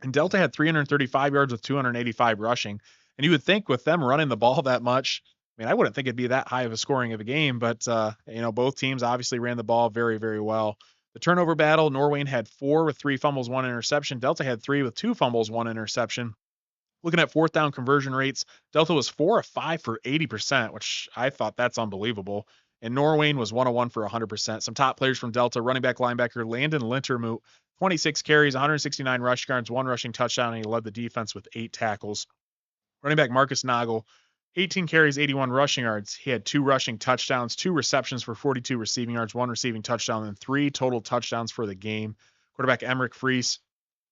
And Delta had 335 yards with 285 rushing. And you would think with them running the ball that much, I wouldn't think it'd be that high of a scoring of a game, but both teams obviously ran the ball very, very well. The turnover battle, Norwayne had 4 with 3 fumbles, 1 interception. Delta had 3 with 2 fumbles, 1 interception. Looking at 4th down conversion rates, Delta was 4 of 5 for 80%, which I thought that's unbelievable. And Norwayne was 1 of 1 for 100%. Some top players from Delta, running back linebacker Landon Lintermoot, 26 carries, 169 rush yards, 1 rushing touchdown, and he led the defense with 8 tackles. Running back Marcus Nagel, 18 carries, 81 rushing yards. He had 2 rushing touchdowns, 2 receptions for 42 receiving yards, 1 receiving touchdown, and 3 total touchdowns for the game. Quarterback Emmerich Fries,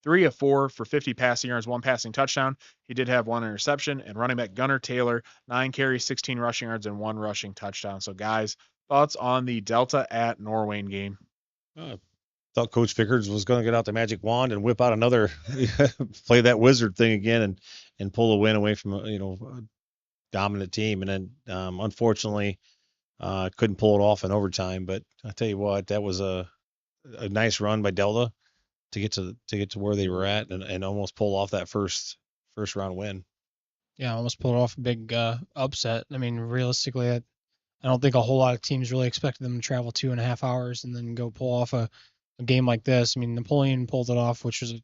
3 of 4 for 50 passing yards, 1 passing touchdown. He did have 1 interception. And running back Gunnar Taylor, 9 carries, 16 rushing yards, and 1 rushing touchdown. So, guys, thoughts on the Delta at Norwayne game? Thought Coach Vickers was going to get out the magic wand and whip out another, play that wizard thing again and pull a win away from a dominant team. And then unfortunately couldn't pull it off in overtime. But I tell you what, that was a nice run by Delta to get to where they were at and almost pull off that first round win. Yeah, almost pulled off a big upset. Realistically, I don't think a whole lot of teams really expected them to travel 2.5 hours and then go pull off a game like this. Napoleon pulled it off, which was a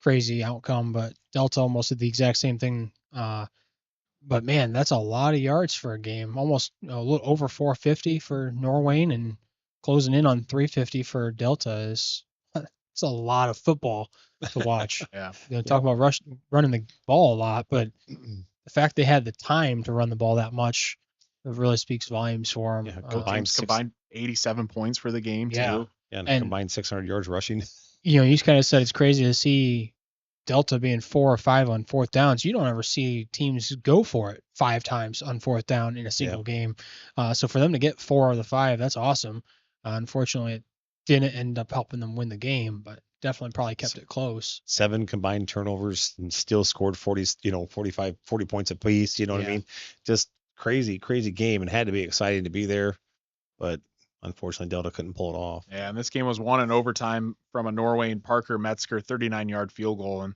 crazy outcome, but Delta almost did the exact same thing. But man, that's a lot of yards for a game. Almost a little over 450 for Norwayne and closing in on 350 for Delta it's a lot of football to watch. Talk about running the ball a lot, but the fact they had the time to run the ball that much, it really speaks volumes for them. Combined 87 points for the game too. Yeah, and combined 600 yards rushing. You just kind of said it's crazy to see Delta being 4 or 5 on fourth downs, you don't ever see teams go for it 5 times on fourth down in a single game. So for them to get 4 of the 5, that's awesome. Unfortunately, it didn't end up helping them win the game, but definitely probably kept it close. 7 combined turnovers and still scored 40 points apiece. You know what I mean? Just crazy game, and had to be exciting to be there. But unfortunately, Delta couldn't pull it off. Yeah, and this game was won in overtime from a Norwayne Parker Metzger 39-yard field goal. And,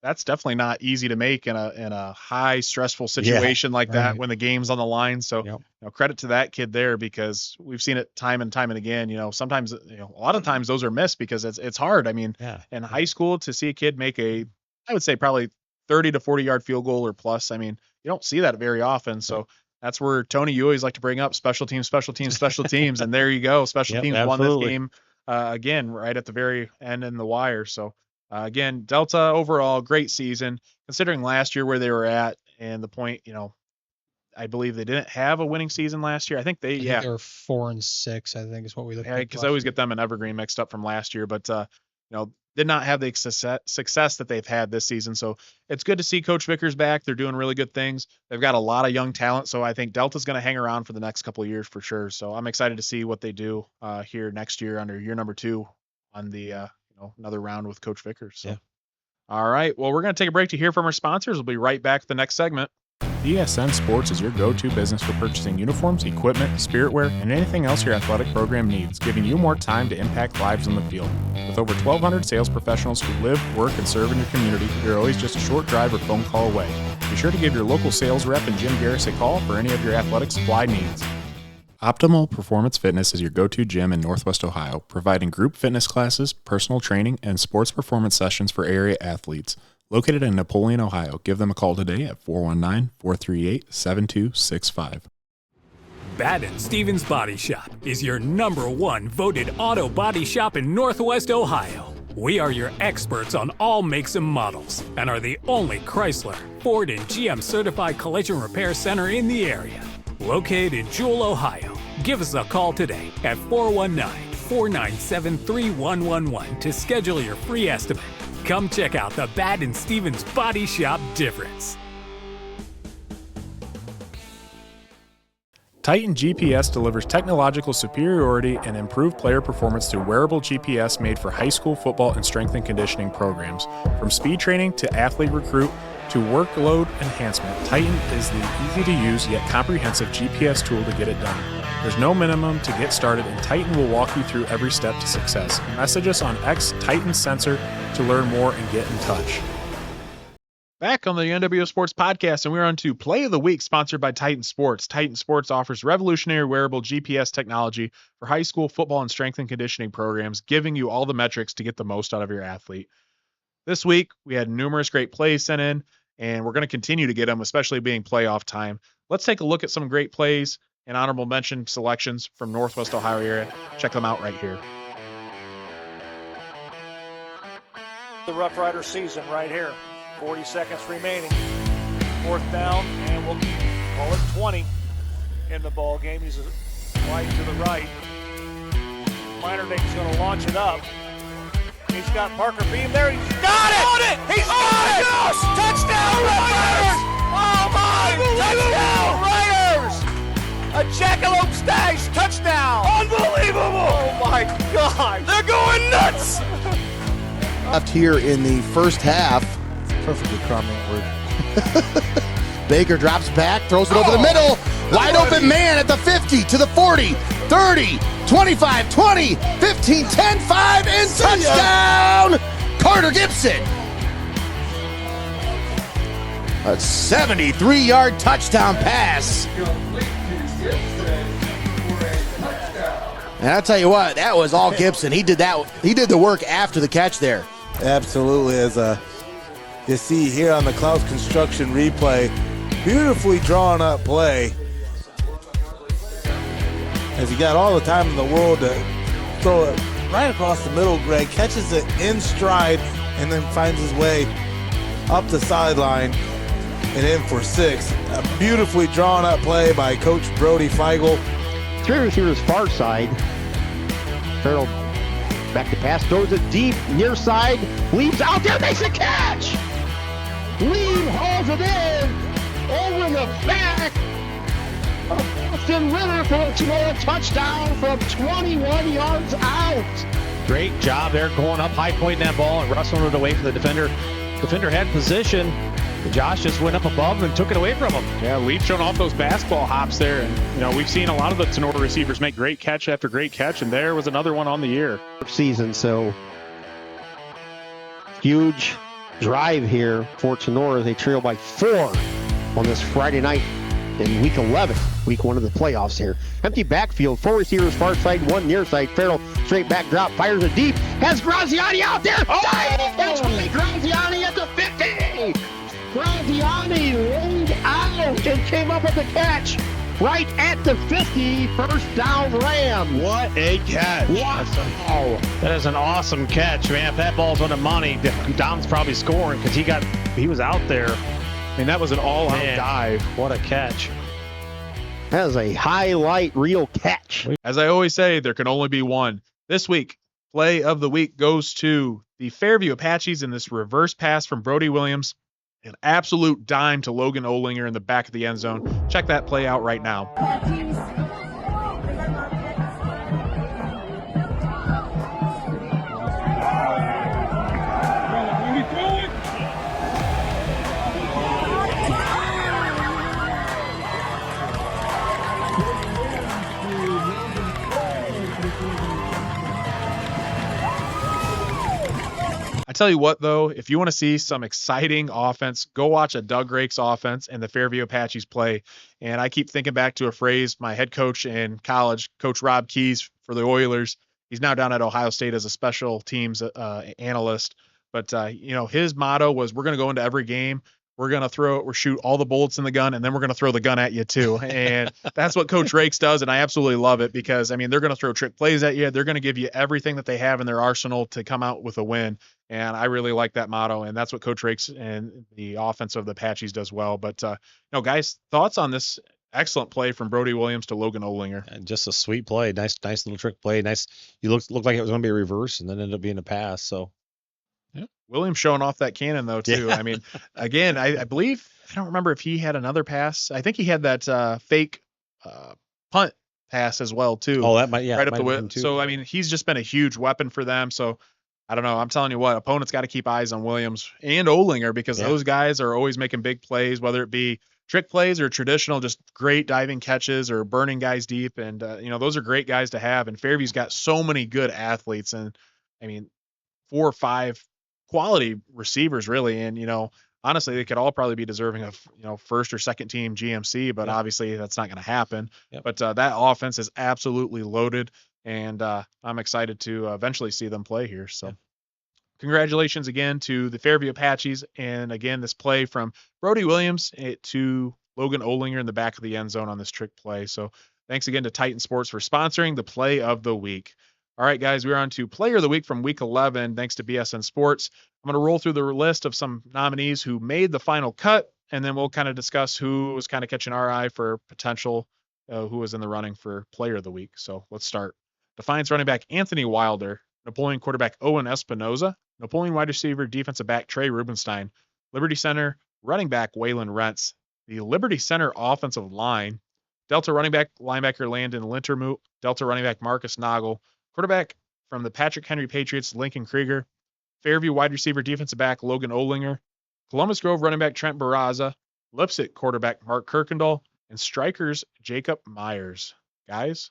that's definitely not easy to make in a high stressful situation like that when the game's on the line. So, credit to that kid there, because we've seen it time and time and again. Sometimes, a lot of times those are missed because it's hard. I mean, in high school to see a kid make I would say probably 30 to 40-yard field goal or plus. I mean, you don't see that very often. So that's where Tony, you always like to bring up special teams. And there you go. Special teams won this game again, right at the very end in the wire. So, again, Delta overall, great season, considering last year where they were at and the point, I believe they didn't have a winning season last year. I think they were 4-6, I think is what we looked at. Because I always get them and Evergreen mixed up from last year, but, did not have the success that they've had this season. So it's good to see Coach Vickers back. They're doing really good things. They've got a lot of young talent. So I think Delta's going to hang around for the next couple of years for sure. So I'm excited to see what they do here next year under year number 2 on the, another round with Coach Vickers. So. All right. Well, we're going to take a break to hear from our sponsors. We'll be right back with the next segment. BSN Sports is your go-to business for purchasing uniforms, equipment, spiritwear, and anything else your athletic program needs, giving you more time to impact lives on the field. With over 1,200 sales professionals who live, work, and serve in your community, you're always just a short drive or phone call away. Be sure to give your local sales rep and Jim Garris a call for any of your athletic supply needs. Optimal Performance Fitness is your go-to gym in Northwest Ohio, providing group fitness classes, personal training, and sports performance sessions for area athletes. Located in Napoleon, Ohio. Give them a call today at 419-438-7265. Baden Stevens Body Shop is your #1 voted auto body shop in Northwest Ohio. We are your experts on all makes and models and are the only Chrysler, Ford, and GM certified collision repair center in the area. Located in Jewel, Ohio. Give us a call today at 419-497-3111 to schedule your free estimate. Come check out the Baden Stevens Body Shop difference. Titan GPS delivers technological superiority and improved player performance through wearable GPS made for high school football and strength and conditioning programs. From speed training to athlete recruit to workload enhancement, Titan is the easy-to-use yet comprehensive GPS tool to get it done. There's no minimum to get started, and Titan will walk you through every step to success. Message us on X Titan Sensor to learn more and get in touch. Back on the NWO Sports Podcast, and we're on to Play of the Week, sponsored by Titan Sports. Titan Sports offers revolutionary wearable GPS technology for high school football and strength and conditioning programs, giving you all the metrics to get the most out of your athlete. This week, we had numerous great plays sent in, and we're going to continue to get them, especially being playoff time. Let's take a look at some great plays and honorable mention selections from Northwest Ohio area. Check them out right here. The Rough Rider season right here. 40 seconds remaining. 4th down, and we'll call it 20 in the ball game. He's wide to the right. Meinerdink's going to launch it up. He's got Parker Beam there. He's got it! He's got it! Gosh! Touchdown, Riders! Oh my! Touchdown, Riders! A Jackalope Stash touchdown! Unbelievable! Oh my God! They're going nuts! Left here in the first half. Perfectly prominent word. Baker drops back, throws it over the middle. Wide open man at the 50, to the 40, 30, 25, 20, 15, 10, 5, and touchdown! Carter Gibson. A 73-yard touchdown pass. And I'll tell you what, that was all Gibson. He did that. He did the work after the catch there. Absolutely, as you see here on the Klaus Construction replay, beautifully drawn up play. As he got all the time in the world to throw it right across the middle, Greg catches it in stride and then finds his way up the sideline and in for 6. A beautifully drawn up play by Coach Brody Feigl. 3 receivers far side. Farrell Back to pass, throws it deep, near side, leaves out there, makes a catch! Lee hauls it in, over the back of Austin Ritter for a Sonora touchdown from 21 yards out. Great job there going up, high pointing that ball and wrestling it away from the defender. Defender had position. Josh just went up above and took it away from him. Yeah, Leaf showing off those basketball hops there. And, we've seen a lot of the Sonora receivers make great catch after great catch, and there was another one on the year. Season, so huge drive here for Sonora. They trail by 4 on this Friday night in week 11, week 1 of the playoffs here. Empty backfield, 4 receivers far side, 1 near side. Farrell straight back drop, fires it deep, has Graziani out there. Diving catch by Graziani at the 50. Graziani laid out and came up with the catch right at the 50. First down, Ram. What a catch. Wow. That is an awesome catch, man. If that ball's on the money, Dom's probably scoring because he was out there. I mean, that was an all-out dive. What a catch. That is a highlight reel catch. As I always say, there can only be one. This week, play of the week goes to the Fairview Apaches in this reverse pass from Brody Williams. An absolute dime to Logan Olinger in the back of the end zone. Check that play out right now. I tell you what, though, if you want to see some exciting offense, go watch a Doug Rake's offense and the Fairview Apaches play. And I keep thinking back to a phrase my head coach in college, Coach Rob Keys for the Oilers. He's now down at Ohio State as a special teams analyst. But, his motto was, we're going to go into every game. We're going to shoot all the bullets in the gun, and then we're going to throw the gun at you too. And that's what Coach Rakes does, and I absolutely love it because, they're going to throw trick plays at you. They're going to give you everything that they have in their arsenal to come out with a win. And I really like that motto, and that's what Coach Rakes and the offense of the Apaches does well. But, guys, thoughts on this excellent play from Brody Williams to Logan Olinger? And just a sweet play. Nice little trick play. Nice. You looked like it was going to be a reverse, and then ended up being a pass. So. Yeah. Williams showing off that cannon, though, too. Yeah. Again, I believe, I don't remember if he had another pass. I think he had that fake punt pass as well, too. Oh, that might, yeah. Right up the whip. So, he's just been a huge weapon for them. So, I don't know. I'm telling you what, opponents got to keep eyes on Williams and Olinger because those guys are always making big plays, whether it be trick plays or traditional, just great diving catches or burning guys deep. And, those are great guys to have. And Fairview's got so many good athletes. And, 4 or 5 quality receivers, really. And, honestly, they could all probably be deserving of, first or second team GMC, but obviously that's not going to happen. Yep. But that offense is absolutely loaded. And I'm excited to eventually see them play here. So congratulations again to the Fairview Apaches. And again, this play from Brody Williams to Logan Olinger in the back of the end zone on this trick play. So thanks again to Titan Sports for sponsoring the play of the week. All right, guys, we're on to player of the week from week 11. Thanks to BSN Sports. I'm going to roll through the list of some nominees who made the final cut, and then we'll kind of discuss who was kind of catching our eye for potential, who was in the running for player of the week. So let's start. Defiance running back Anthony Wilder, Napoleon quarterback Owen Espinoza, Napoleon wide receiver defensive back Trey Rubenstein, Liberty Center running back Waylon Rentz, the Liberty Center offensive line, Delta running back linebacker Landon Lintermoot, Delta running back Marcus Noggle, quarterback from the Patrick Henry Patriots Lincoln Krieger, Fairview wide receiver defensive back Logan Olinger, Columbus Grove running back Trent Barraza, Lipset quarterback Mark Kirkendall, and Strikers Jacob Myers. Guys,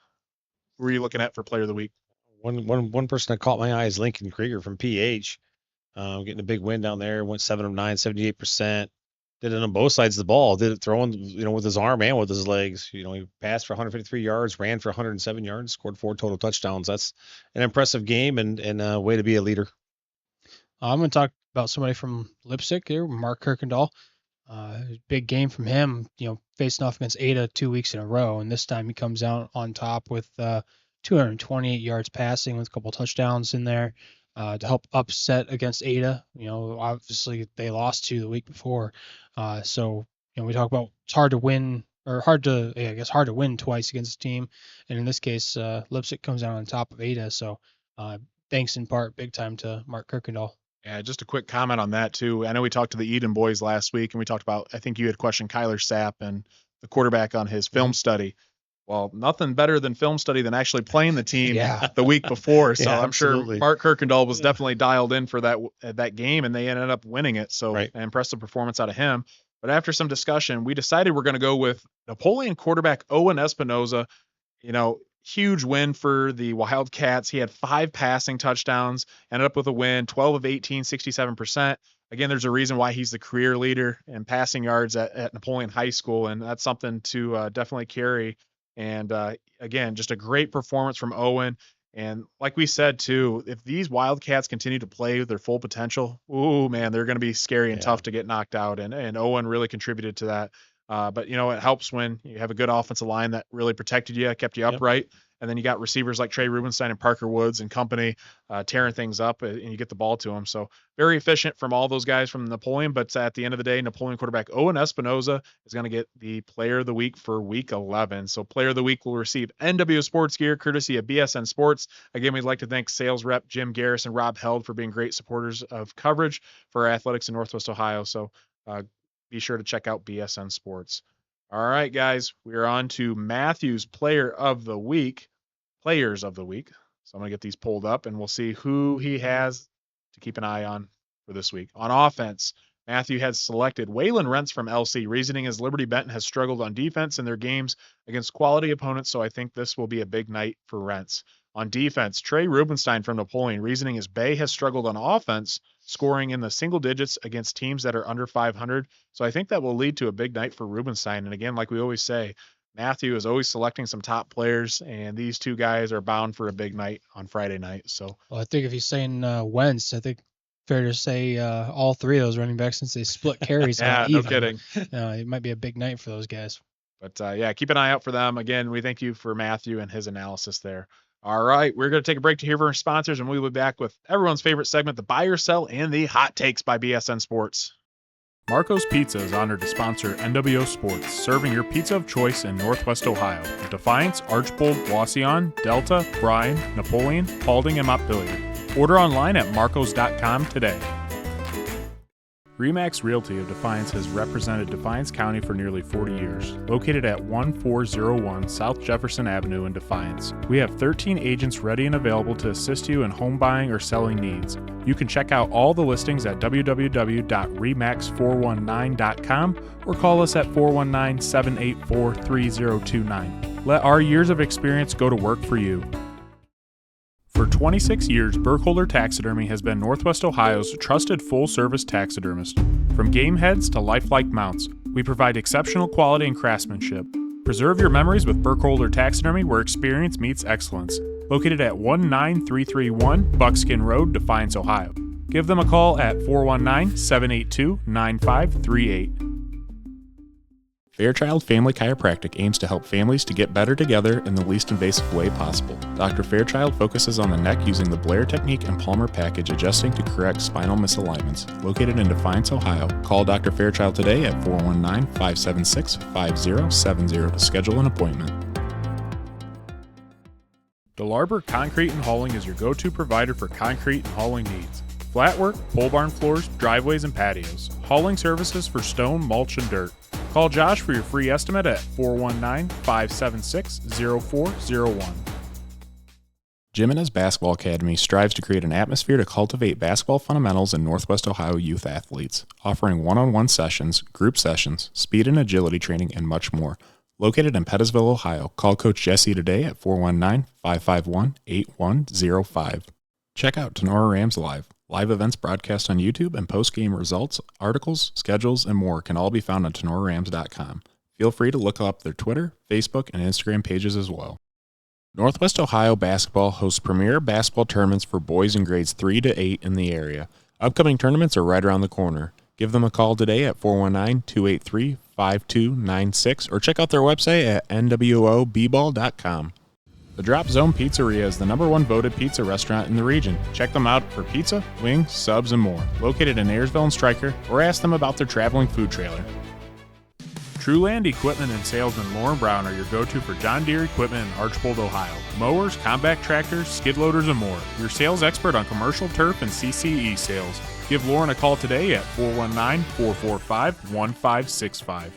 who are you looking at for player of the week? One person that caught my eye is Lincoln Krieger from PH. Getting a big win down there. Went 7 of 9, 78%. Did it on both sides of the ball. Did it throwing, with his arm and with his legs. He passed for 153 yards, ran for 107 yards, scored 4 total touchdowns. That's an impressive game and a way to be a leader. I'm going to talk about somebody from Lipsick here, Mark Kirkendall. Big game from him, facing off against Ada 2 weeks in a row. And this time he comes out on top with 228 yards passing with a couple touchdowns in there to help upset against Ada. Obviously they lost to the week before. So we talk about it's hard to win hard to win twice against a team. And in this case, Lipsick comes out on top of Ada. So thanks in part big time to Mark Kirkendall. Yeah, just a quick comment on that too. I know we talked to the Eden boys last week, and we talked about, I think you had questioned Kyler Sapp and the quarterback on his film study. Well, nothing better than film study than actually playing the team the week before. So I'm sure Mark Kirkendall was definitely dialed in for that game, and they ended up winning it. So an impressive performance out of him. But after some discussion, we decided we're going to go with Napoleon quarterback Owen Espinoza. Huge win for the Wildcats. He had 5 passing touchdowns, ended up with a win, 12 of 18, 67%. Again, there's a reason why he's the career leader in passing yards at Napoleon High School, and that's something to definitely carry. And again, just a great performance from Owen. And like we said, too, if these Wildcats continue to play with their full potential, ooh, man, they're going to be scary and tough to get knocked out. And Owen really contributed to that. But, it helps when you have a good offensive line that really protected you, kept you upright. And then you got receivers like Trey Rubenstein and Parker Woods and company tearing things up, and you get the ball to them. So very efficient from all those guys from Napoleon. But at the end of the day, Napoleon quarterback Owen Espinoza is going to get the Player of the Week for Week 11. So Player of the Week will receive NWO Sports gear courtesy of BSN Sports. Again, we'd like to thank sales rep Jim Garris and Rob Held for being great supporters of coverage for athletics in Northwest Ohio. So be sure to check out BSN Sports. All right, guys, we are on to Matthew's Players of the Week. So I'm going to get these pulled up, and we'll see who he has to keep an eye on for this week. On offense, Matthew has selected Waylon Rentz from LC. Reasoning is Liberty Benton has struggled on defense in their games against quality opponents, so I think this will be a big night for Rentz. On defense, Trey Rubenstein from Napoleon. Reasoning is Bay has struggled on offense, scoring in the single digits against teams that are under 500. So I think that will lead to a big night for Rubenstein. And again, like we always say, Matthew is always selecting some top players, and these two guys are bound for a big night on Friday night. So, I think if he's saying Wentz, I think fair to say all 3 of those running backs, since they split carries. No kidding. It might be a big night for those guys. But keep an eye out for them. Again, we thank you for Matthew and his analysis there. All right, we're going to take a break to hear from our sponsors, and we'll be back with everyone's favorite segment, the Buy or Sell and the Hot Takes by BSN Sports. Marco's Pizza is honored to sponsor NWO Sports, serving your pizza of choice in Northwest Ohio. Defiance, Archbold, Wauseon, Delta, Bryan, Napoleon, Paulding, and Montpelier. Order online at marcos.com today. Remax Realty of Defiance has represented Defiance County for nearly 40 years. Located at 1401 South Jefferson Avenue in Defiance, we have 13 agents ready and available to assist you in home buying or selling needs. You can check out all the listings at www.remax419.com or call us at 419-784-3029. Let our years of experience go to work for you. For 26 years, Burkholder Taxidermy has been Northwest Ohio's trusted full-service taxidermist. From game heads to lifelike mounts, we provide exceptional quality and craftsmanship. Preserve your memories with Burkholder Taxidermy, where experience meets excellence. Located at 19331 Buckskin Road, Defiance, Ohio. Give them a call at 419-782-9538. Fairchild Family Chiropractic aims to help families to get better together in the least invasive way possible. Dr. Fairchild focuses on the neck using the Blair technique and Palmer package, adjusting to correct spinal misalignments. Located in Defiance, Ohio. Call Dr. Fairchild today at 419-576-5070 to schedule an appointment. DeLarber Concrete and Hauling is your go-to provider for concrete and hauling needs. Flat work, pole barn floors, driveways, and patios. Hauling services for stone, mulch, and dirt. Call Josh for your free estimate at 419-576-0401. Jimenez Basketball Academy strives to create an atmosphere to cultivate basketball fundamentals in Northwest Ohio youth athletes, offering one-on-one sessions, group sessions, speed and agility training, and much more. Located in Pettisville, Ohio, call Coach Jesse today at 419-551-8105. Check out Tenora Rams Live. Live events broadcast on YouTube and post-game results, articles, schedules, and more can all be found on tenorarams.com. Feel free to look up their Twitter, Facebook, and Instagram pages as well. Northwest Ohio Basketball hosts premier basketball tournaments for boys in grades 3 to 8 in the area. Upcoming tournaments are right around the corner. Give them a call today at 419-283-5296 or check out their website at nwoball.com. The Drop Zone Pizzeria is the #1 voted pizza restaurant in the region. Check them out for pizza, wings, subs, and more. Located in Ayersville and Stryker, or ask them about their traveling food trailer. Truland Equipment and Salesman Lauren Brown are your go-to for John Deere equipment in Archbold, Ohio. Mowers, compact tractors, skid loaders, and more. Your sales expert on commercial turf and CCE sales. Give Lauren a call today at 419-445-1565.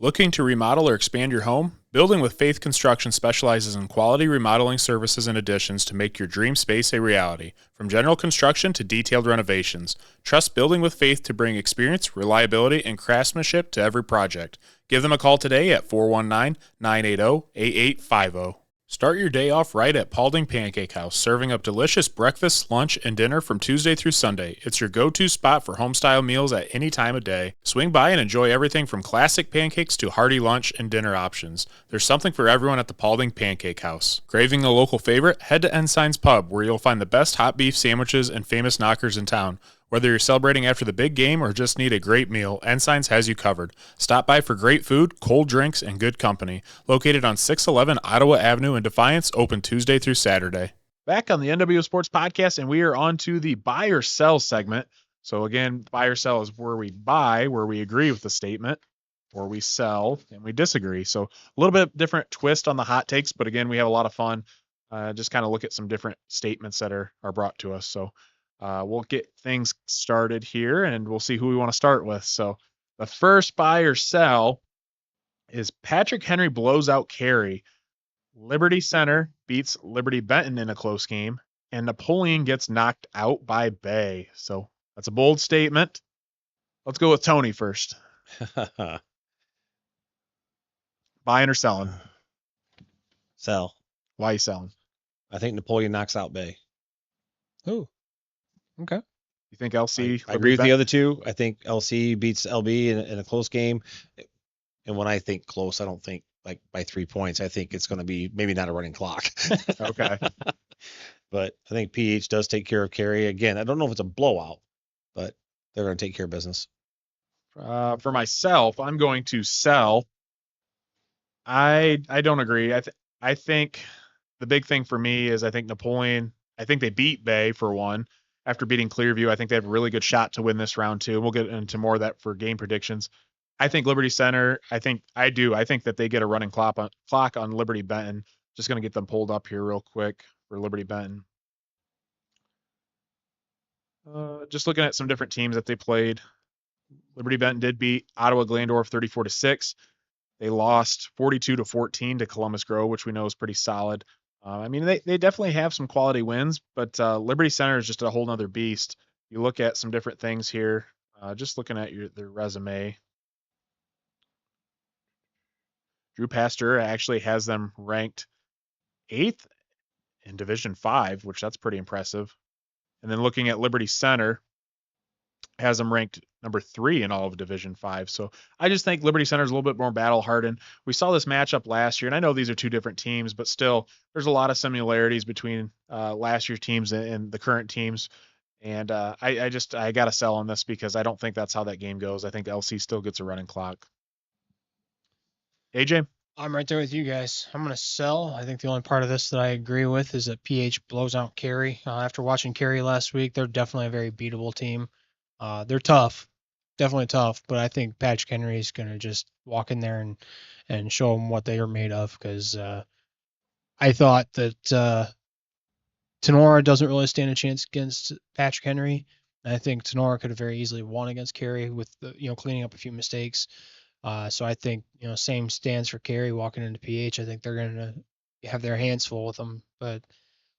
Looking to remodel or expand your home? Building with Faith Construction specializes in quality remodeling services and additions to make your dream space a reality. From general construction to detailed renovations. Trust Building with Faith to bring experience, reliability, and craftsmanship to every project. Give them a call today at 419-980-8850. Start your day off right at Paulding Pancake House, serving up delicious breakfast, lunch, and dinner from Tuesday through Sunday. It's your go-to spot for home-style meals at any time of day. Swing by and enjoy everything from classic pancakes to hearty lunch and dinner options. There's something for everyone at the Paulding Pancake House. Craving a local favorite? Head to Ensign's Pub, where you'll find the best hot beef sandwiches and famous knockers in town. Whether you're celebrating after the big game or just need a great meal, Ensign's has you covered. Stop by for great food, cold drinks, and good company. Located on 611 Ottawa Avenue in Defiance, open Tuesday through Saturday. Back on the NWO Sports Podcast, and we are on to the buy or sell segment. So again, buy or sell is where we buy, where we agree with the statement, or we sell and we disagree. So a little bit different twist on the hot takes, but again, we have a lot of fun. Just kind of look at some different statements that are brought to us. So we'll get things started here, and we'll see who we want to start with. So the first buy or sell is Patrick Henry blows out Carey. Liberty Center beats Liberty Benton in a close game, and Napoleon gets knocked out by Bay. So that's a bold statement. Let's go with Tony first. Buying or selling? Sell. Why are you selling? I think Napoleon knocks out Bay. Oh, okay. You think LC? I agree with the other two. I think LC beats LB in a close game. And when I think close, I don't think like by 3 points. I think it's going to be maybe not a running clock. Okay. But I think PH does take care of Carey. Again, I don't know if it's a blowout, but they're going to take care of business. For myself, I'm going to sell. I don't agree. I think the big thing for me is I think Napoleon, I think they beat Bay for one. After beating Clearview, I think they have a really good shot to win this round too. We'll get into more of that for game predictions. I think Liberty Center, I think that they get a running clock on Liberty Benton. Just going to get them pulled up here real quick for Liberty Benton. Just looking at some different teams that they played. Liberty Benton did beat Ottawa Glandorf 34-6. They lost 42-14 to Columbus Grove, which we know is pretty solid. I mean, they definitely have some quality wins, but Liberty Center is just a whole nother beast. You look at some different things here, just looking at their resume. Drew Pasteur actually has them ranked 8th in Division 5, which that's pretty impressive. And then looking at Liberty Center, has them ranked number 3 in all of Division 5. So I just think Liberty Center is a little bit more battle hardened. We saw this matchup last year, and I know these are two different teams, but still there's a lot of similarities between last year's teams and the current teams. And I got to sell on this because I don't think that's how that game goes. I think LC still gets a running clock. AJ? I'm right there with you guys. I'm going to sell. I think the only part of this that I agree with is that PH blows out Carey. After watching Carey last week, they're definitely a very beatable team. They're tough, definitely tough, but I think Patrick Henry is going to just walk in there and show them what they are made of, because I thought that Tenora doesn't really stand a chance against Patrick Henry. And I think Tenora could have very easily won against Carey with cleaning up a few mistakes. So I think same stands for Carey walking into PH. I think they're going to have their hands full with them. But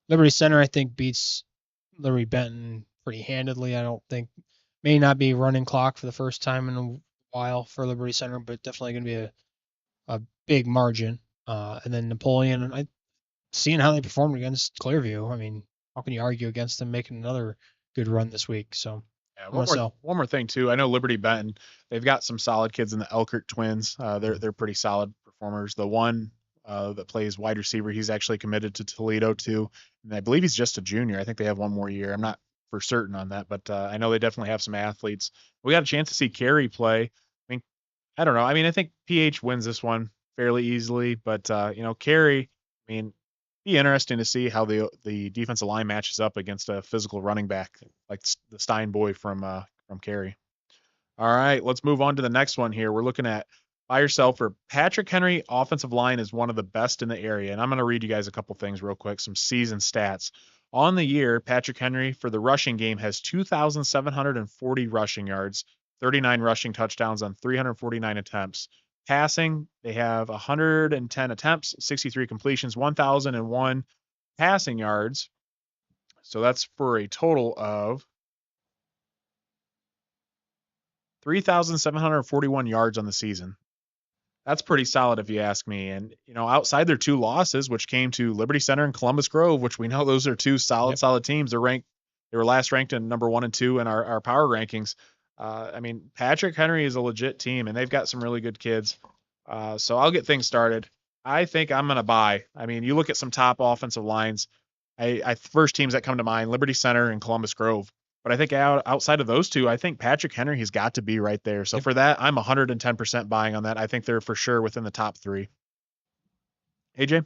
Liberty Center, I think, beats Liberty Benton pretty handedly. I don't think. May not be running clock for the first time in a while for Liberty Center, but definitely going to be a big margin. And then Napoleon, seeing how they performed against Clearview, I mean, how can you argue against them making another good run this week? So yeah, one more thing too. I know Liberty Benton, they've got some solid kids in the Elkert twins. They're pretty solid performers. The one that plays wide receiver, he's actually committed to Toledo too, and I believe he's just a junior. I think they have one more year. I'm not for certain on that, but I know they definitely have some athletes. We got a chance to see Carey play. I don't know. I mean, I think PH wins this one fairly easily, but Carey, I mean, be interesting to see how the defensive line matches up against a physical running back like the Stein boy from Carey. All right, let's move on to the next one here. We're looking at by yourself for Patrick Henry. Offensive line is one of the best in the area. And I'm going to read you guys a couple things real quick, some season stats. On the year, Patrick Henry for the rushing game has 2,740 rushing yards, 39 rushing touchdowns on 349 attempts. Passing, they have 110 attempts, 63 completions, 1,001 passing yards. So that's for a total of 3,741 yards on the season. That's pretty solid if you ask me. And, outside their 2 losses, which came to Liberty Center and Columbus Grove, which we know those are 2 solid teams. They were last ranked in number 1 and 2 in our power rankings. Patrick Henry is a legit team, and they've got some really good kids. So I'll get things started. I think I'm going to buy. You look at some top offensive lines. First teams that come to mind, Liberty Center and Columbus Grove. But I think outside of those 2, I think Patrick Henry has got to be right there. So for that, I'm 110% buying on that. I think they're for sure within the top 3. AJ?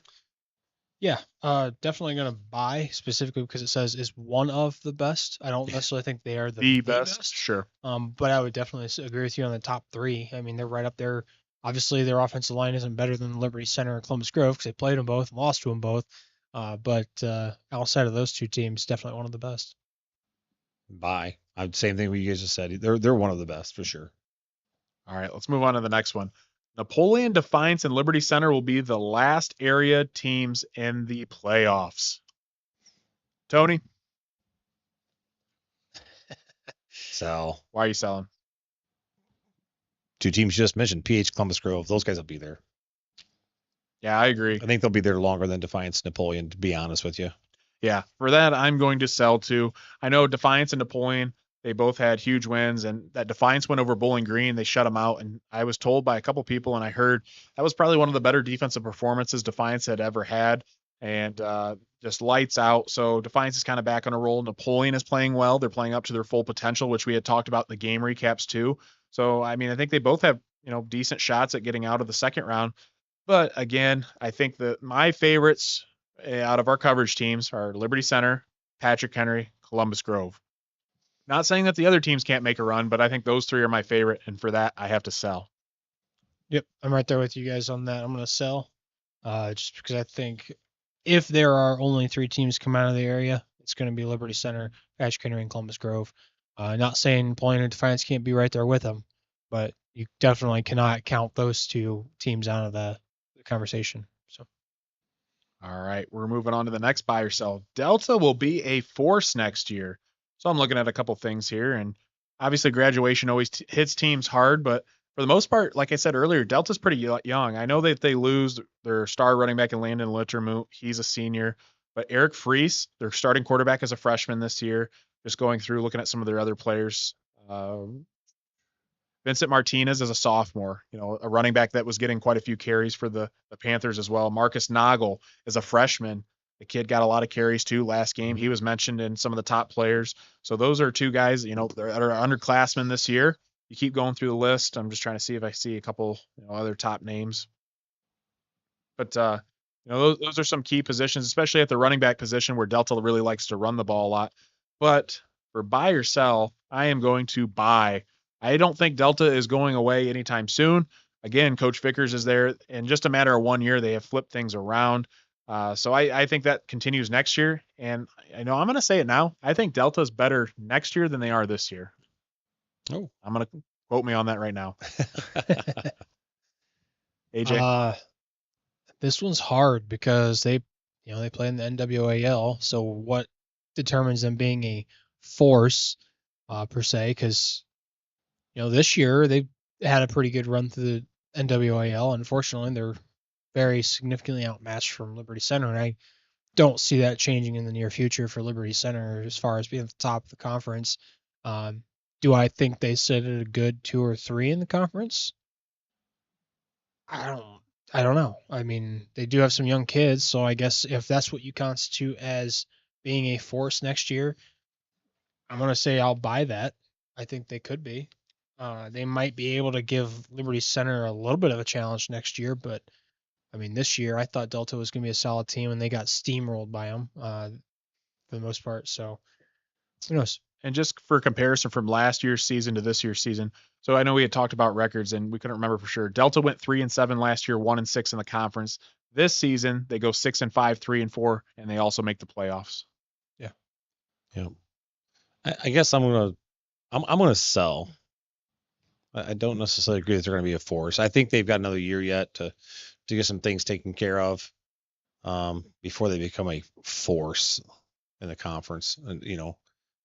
Yeah, definitely going to buy, specifically because it says is one of the best. I don't necessarily think they are the best. Sure. But I would definitely agree with you on the top 3. They're right up there. Obviously, their offensive line isn't better than Liberty Center or Columbus Grove because they played them both and lost to them both. But outside of those 2 teams, definitely one of the best. Buy. Same thing you guys just said. They're one of the best for sure. All right, let's move on to the next one. Napoleon, Defiance, and Liberty Center will be the last area teams in the playoffs. Tony? Sell. Why are you selling? 2 teams you just mentioned, PH, Columbus Grove. Those guys will be there. Yeah, I agree. I think they'll be there longer than Defiance, Napoleon, to be honest with you. Yeah, for that, I'm going to sell too. I know Defiance and Napoleon, they both had huge wins, and that Defiance win over Bowling Green, they shut them out. And I was told by a couple people, and I heard that was probably one of the better defensive performances Defiance had ever had, and just lights out. So Defiance is kind of back on a roll. Napoleon is playing well. They're playing up to their full potential, which we had talked about in the game recaps too. So, I think they both have, decent shots at getting out of the second round. But again, I think that my favorites out of our coverage teams are Liberty Center, Patrick Henry, Columbus Grove. Not saying that the other teams can't make a run, but I think those 3 are my favorite, and for that, I have to sell. Yep, I'm right there with you guys on that. I'm going to sell, just because I think if there are only 3 teams come out of the area, it's going to be Liberty Center, Patrick Henry, and Columbus Grove. Not saying Napoleon and Defiance can't be right there with them, but you definitely cannot count those 2 teams out of the conversation. So. All right, we're moving on to the next buy or sell. Delta will be a force next year. So I'm looking at a couple things here, and obviously graduation always hits teams hard, but for the most part, like I said earlier, Delta's pretty young. I know that they lose their star running back in Landon Littermoot. He's a senior, but Eric Freese, their starting quarterback, as a freshman this year. Just going through, looking at some of their other players. Vincent Martinez is a sophomore, a running back that was getting quite a few carries for the Panthers as well. Marcus Nagel is a freshman. The kid got a lot of carries too last game. He was mentioned in some of the top players. So those are 2 guys, that are underclassmen this year. You keep going through the list. I'm just trying to see if I see a couple, other top names. But, those are some key positions, especially at the running back position where Delta really likes to run the ball a lot. But for buy or sell, I am going to buy. I don't think Delta is going away anytime soon. Again, Coach Vickers is there. In just a matter of 1 year, they have flipped things around. So I think that continues next year. And I know I'm going to say it now. I think Delta is better next year than they are this year. Oh, I'm going to quote me on that right now. AJ? This one's hard because they play in the NWAL. So what determines them being a force per se? Because, this year they had a pretty good run through the NWAL. Unfortunately, they're very significantly outmatched from Liberty Center, and I don't see that changing in the near future for Liberty Center as far as being at the top of the conference. Do I think they sit at a good 2 or 3 in the conference? I don't know. They do have some young kids, so I guess if that's what you constitute as being a force next year, I'm going to say I'll buy that. I think they could be. They might be able to give Liberty Center a little bit of a challenge next year, but this year I thought Delta was going to be a solid team, and they got steamrolled by them for the most part. So who knows? And just for comparison from last year's season to this year's season, so I know we had talked about records and we couldn't remember for sure. Delta went 3-7 last year, 1-6 in the conference. This season they go 6-5, 3-4, and they also make the playoffs. Yeah. I guess I'm gonna sell. I don't necessarily agree that they're going to be a force. I think they've got another year yet to get some things taken care of before they become a force in the conference. And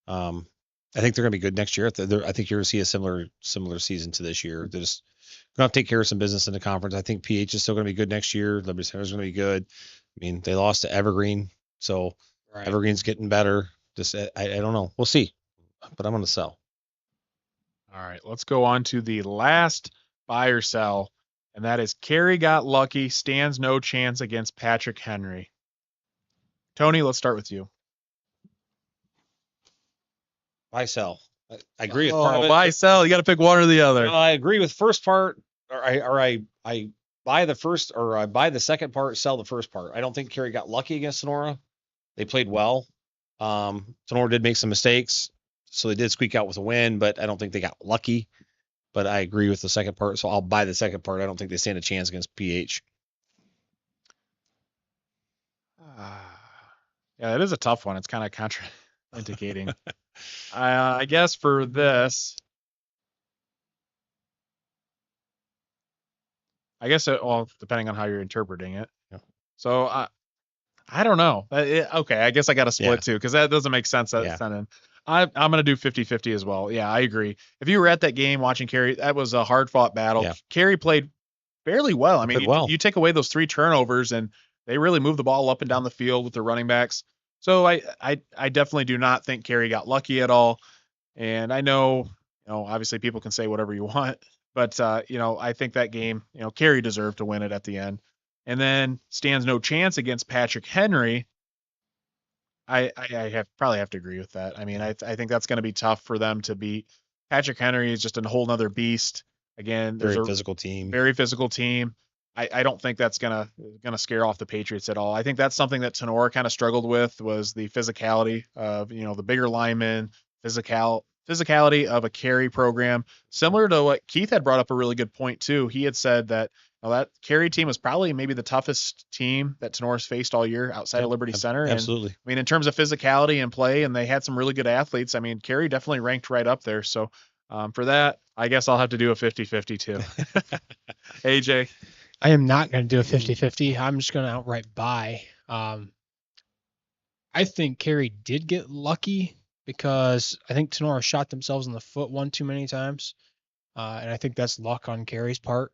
I think they're going to be good next year. I think you're going to see a similar season to this year. They're just going to have to take care of some business in the conference. I think PH is still going to be good next year. Liberty Center is going to be good. I mean, they lost to Evergreen, so right. Evergreen's getting better. Just I don't know. We'll see, but I'm going to sell. All right, let's go on to the last buy or sell, and that is Carey got lucky, stands no chance against Patrick Henry. Tony, let's start with you. Buy sell. I agree with part of it. Buy sell. You got to pick one or the other. No, I agree with first part, or I buy the first, or I buy the second part, sell the first part. I don't think Carey got lucky against Sonora. They played well. Sonora did make some mistakes, so they did squeak out with a win, but I don't think they got lucky. But I agree with the second part, so I'll buy the second part. I don't think they stand a chance against PH. Yeah, it is a tough one. It's kind of contraindicating. I guess for this, depending on how you're interpreting it. Yeah. So I don't know. Okay, I guess I got to split too, because that doesn't make sense. I'm going to do 50-50 as well. Yeah, I agree. If you were at that game watching Carey, that was a hard-fought battle. Yeah. Carey played fairly well. I mean, you take away those 3 turnovers, and they really moved the ball up and down the field with their running backs. So I definitely do not think Carey got lucky at all. And I know, obviously people can say whatever you want, but I think that game, Carey deserved to win it at the end. And then stands no chance against Patrick Henry. I probably have to agree with that. I mean, I think that's going to be tough for them to beat. Patrick Henry is just a whole nother beast. Again, very physical team. I don't think that's gonna scare off the Patriots at all. I think that's something that Sonora kind of struggled with, was the physicality of the bigger linemen, physicality of a Carey program. Similar to what Keith had brought up a really good point too. He had said that that Carey team was probably maybe the toughest team that Sonora's faced all year outside of Liberty Center. Absolutely. And, I mean, in terms of physicality and play, and they had some really good athletes. I mean, Carey definitely ranked right up there. So for that, I guess I'll have to do a 50-50 too. AJ. I am not going to do a 50-50. I'm just going to outright buy. I think Carey did get lucky because I think Sonora shot themselves in the foot one too many times. And I think that's luck on Carey's part.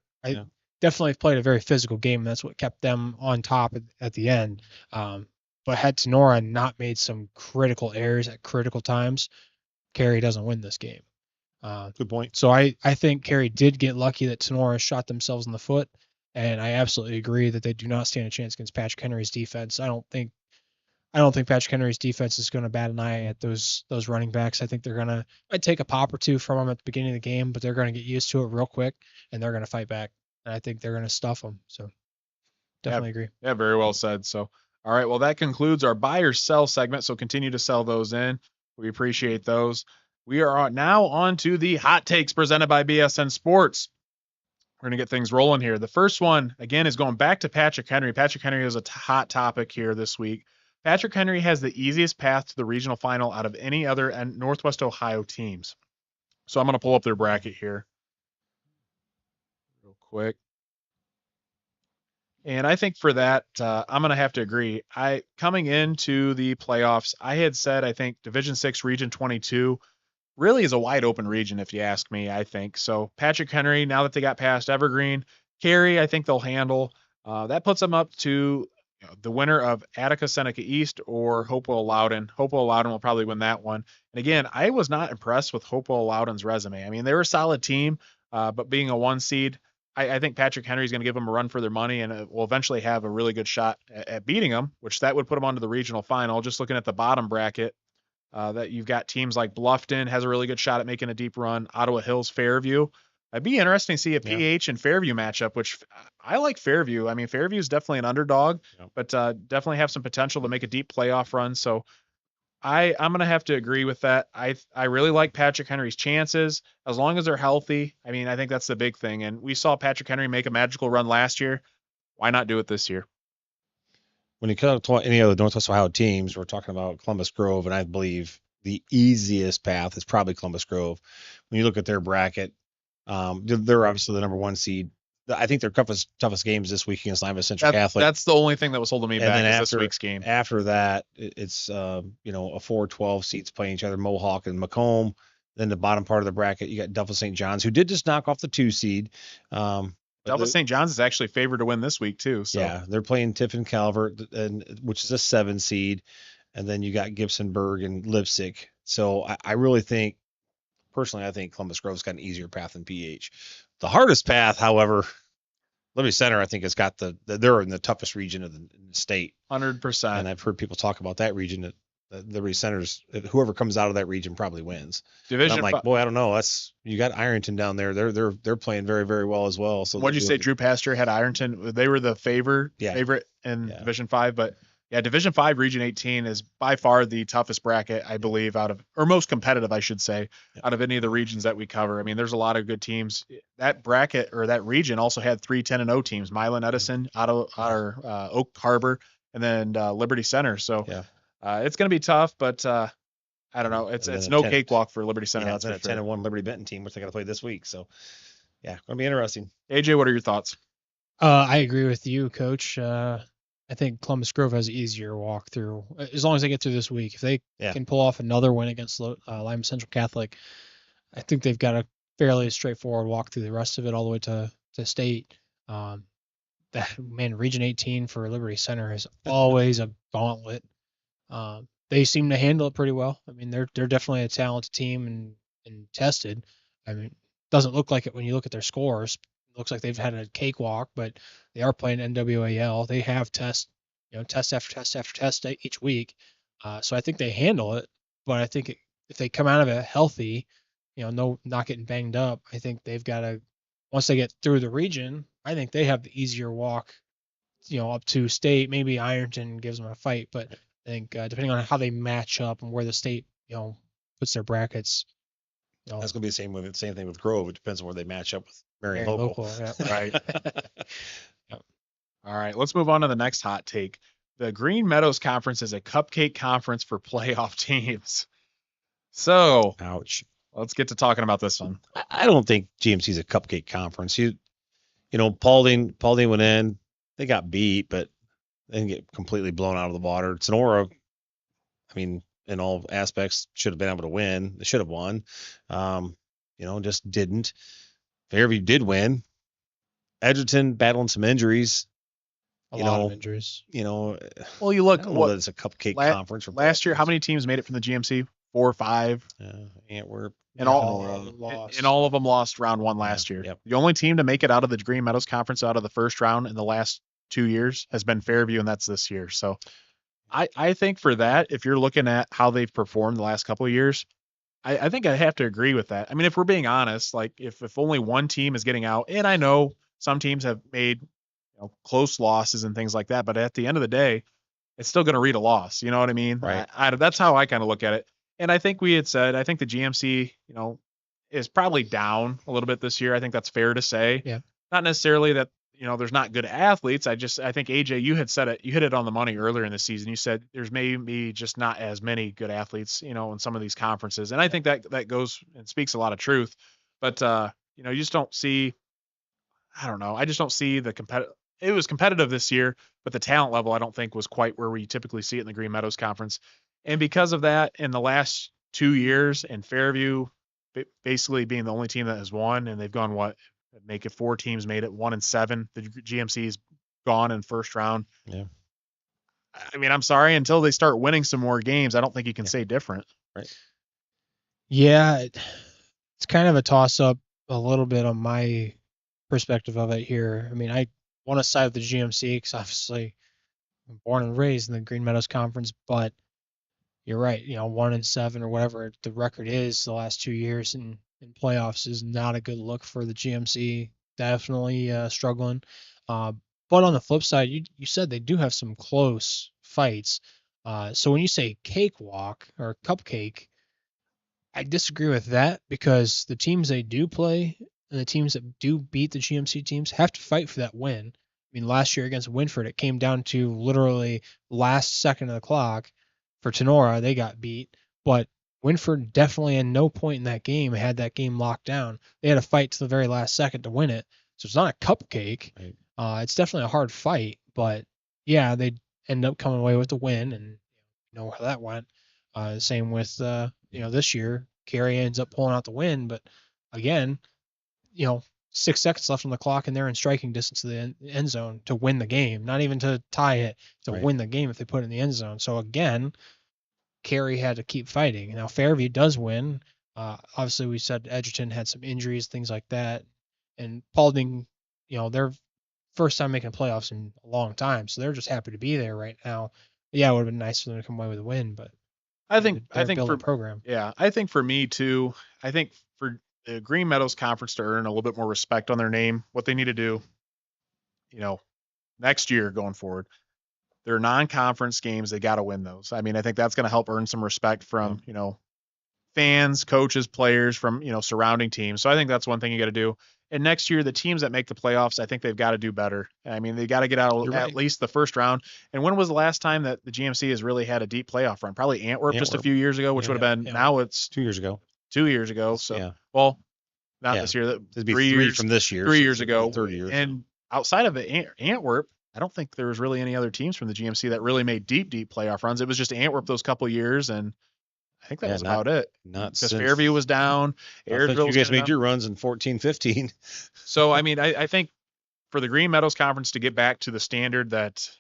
Definitely played a very physical game, and that's what kept them on top at the end. But had Sonora not made some critical errors at critical times, Carey doesn't win this game. Good point. So I think Carey did get lucky that Sonora shot themselves in the foot, and I absolutely agree that they do not stand a chance against Patrick Henry's defense. I don't think Patrick Henry's defense is going to bat an eye at those running backs. I think they're going to take a pop or two from them at the beginning of the game, but they're going to get used to it real quick, and they're going to fight back. And I think they're going to stuff them. So definitely agree. Yeah, very well said. So, all right. Well, that concludes our buy or sell segment. So continue to sell those in. We appreciate those. We are now on to the hot takes presented by BSN Sports. We're going to get things rolling here. The first one, again, is going back to Patrick Henry. Patrick Henry is a hot topic here this week. Patrick Henry has the easiest path to the regional final out of any other Northwest Ohio teams. So I'm going to pull up their bracket here real quick. And I think for that, I'm going to have to agree. Coming into the playoffs, I had said, I think Division 6 Region 22 really is a wide open region, if you ask me, I think. So Patrick Henry, now that they got past Evergreen, Carey, I think they'll handle. That puts them up to the winner of Attica Seneca East or Hopewell Loudon. Hopewell Loudon will probably win that one. And again, I was not impressed with Hopewell Loudon's resume. I mean, they were a solid team, but being a 1 seed, I think Patrick Henry is going to give them a run for their money and will eventually have a really good shot at beating them, which that would put them onto the regional final. Just looking at the bottom bracket, that you've got teams like Bluffton has a really good shot at making a deep run. Ottawa Hills, Fairview. It'd be interesting to see a PH and Fairview matchup, which I like Fairview. I mean, Fairview is definitely an underdog, but definitely have some potential to make a deep playoff run. So I'm going to have to agree with that. I really like Patrick Henry's chances as long as they're healthy. I mean, I think that's the big thing. And we saw Patrick Henry make a magical run last year. Why not do it this year? When you come to any of the Northwest Ohio teams, we're talking about Columbus Grove, and I believe the easiest path is probably Columbus Grove. When you look at their bracket, they're obviously the number 1 seed. I think their toughest games this week against Lima Central Catholic. That's the only thing that was holding me back is this week's game. After that, it's a 4-12 seeds playing each other, Mohawk and Macomb. Then the bottom part of the bracket, you got Duffield St. John's, who did just knock off the 2 seed. Duffield St. John's is actually favored to win this week too. So. Yeah, they're playing Tiffin Calvert, which is a 7 seed, and then you got Gibsonburg and Lipsick. So I really think, personally, I think Columbus Grove's got an easier path than PH. The hardest path, however, Liberty Center, I think, has got they're in the toughest region of the state. 100%. And I've heard people talk about that region. That Liberty Center's, whoever comes out of that region probably wins. Division. I'm like, boy, I don't know. You got Ironton down there. They're playing very, very well as well. So what did you say? Drew Pastor had Ironton. They were the favorite in Division 5, but. Yeah, Division 5, Region 18 is by far the toughest bracket, I believe, or most competitive, I should say, out of any of the regions that we cover. I mean, there's a lot of good teams. That bracket or that region also had 3 10-0 teams: Milan Edison, Oak Harbor, and then Liberty Center. So it's going to be tough, but I don't know. It's no cakewalk for Liberty Center. That's a 10-1 Liberty Benton team, which they got to play this week. So yeah, going to be interesting. AJ, what are your thoughts? I agree with you, Coach. I think Columbus Grove has an easier walk through as long as they get through this week. If they can pull off another win against Lima Central Catholic, I think they've got a fairly straightforward walk through the rest of it all the way to state. Region 18 for Liberty Center is always a gauntlet. They seem to handle it pretty well. I mean, they're definitely a talented team and tested. I mean, it doesn't look like it when you look at their scores. Looks like they've had a cakewalk, but they are playing NWAL. They have test after test after test each week. So I think they handle it, but I think if they come out of it healthy, not getting banged up, I think they've got to, once they get through the region, I think they have the easier walk, up to state. Maybe Ironton gives them a fight, but I think depending on how they match up and where the state, puts their brackets, that's going to be the same thing with Grove. It depends on where they match up with Marion Local. Yeah. Right. All right, let's move on to the next hot take. The Green Meadows Conference is a cupcake conference for playoff teams. So, ouch. Let's get to talking about this one. I don't think GMC is a cupcake conference. Paulding went in. They got beat, but they didn't get completely blown out of the water. Sonora, I mean, in all aspects, should have been able to win. They should have won. Just didn't. Fairview did win. Edgerton battling some injuries. A lot of injuries. Well, you look. It's a cupcake conference. Last year, how many teams made it from the GMC? 4 or 5. Antwerp. And all of them lost round 1 last year. Yep. The only team to make it out of the Green Meadows Conference out of the first round in the last 2 years has been Fairview, and that's this year. So I think for that, if you're looking at how they've performed the last couple of years, I think I have to agree with that. I mean, if we're being honest, like if only one team is getting out, and I know some teams have made close losses and things like that, but at the end of the day, it's still going to read a loss. You know what I mean? Right. That's how I kind of look at it. And I think we had said, I think the GMC, is probably down a little bit this year. I think that's fair to say. Yeah. Not necessarily that, there's not good athletes. I think AJ, you had said it, you hit it on the money earlier in the season. You said there's maybe just not as many good athletes, in some of these conferences. And I think that goes and speaks a lot of truth, but you just don't see, I don't know. I just don't see the it was competitive this year, but the talent level, I don't think was quite where we typically see it in the Green Meadows Conference. And because of that, in the last 2 years, and Fairview basically being the only team that has won, and they've gone make it 4 teams made it 1-7. The GMC's gone in first round. Yeah. I mean, I'm sorry, until they start winning some more games, I don't think you can say different. Right. Yeah, it's kind of a toss up a little bit on my perspective of it here. I mean, I want to side with the GMC because obviously I'm born and raised in the Green Meadows Conference, but you're right. 1-7 or whatever the record is the last 2 years in playoffs is not a good look for the GMC. Definitely struggling. But on the flip side, you said they do have some close fights. So when you say cakewalk or cupcake, I disagree with that because the teams they do play and the teams that do beat the GMC teams have to fight for that win. I mean, last year against Winford, it came down to literally last second of the clock for Tenora. They got beat, but Winford definitely at no point in that game had that game locked down. They had to fight to the very last second to win it. So it's not a cupcake. Right. It's definitely a hard fight, but yeah, they end up coming away with the win, and you know how that went. Same with this year, Carey ends up pulling out the win, but again, 6 seconds left on the clock, and they're in striking distance of the end zone to win the game, not even to tie it, to Right. win the game if they put it in the end zone. So again, Carey had to keep fighting. Now Fairview does win. Obviously, we said Edgerton had some injuries, things like that, and Paulding, they're first time making playoffs in a long time, so they're just happy to be there right now. Yeah, it would have been nice for them to come away with a win, but I think building for a program. Yeah, I think for me too. I think for the Green Meadows Conference to earn a little bit more respect on their name, what they need to do, next year going forward, their non-conference games, they got to win those. I mean, I think that's going to help earn some respect from fans, coaches, players, from surrounding teams. So I think that's one thing you got to do. And next year, the teams that make the playoffs, I think they've got to do better. I mean, they got to get out at least the first round. And when was the last time that the GMC has really had a deep playoff run? Probably Antwerp just a few years ago, which would have been, now it's 2 years ago. 2 years ago. So, Yeah. well, not this year. It'd be 3 years from this year. 3 years ago. 30 years. And outside of Antwerp, I don't think there was really any other teams from the GMC that really made deep playoff runs. It was just Antwerp those couple years, and I think that was about it. Not because since Fairview was down. You guys made your runs in 14-15. So, I mean, I think for the Green Meadows Conference to get back to the standard that,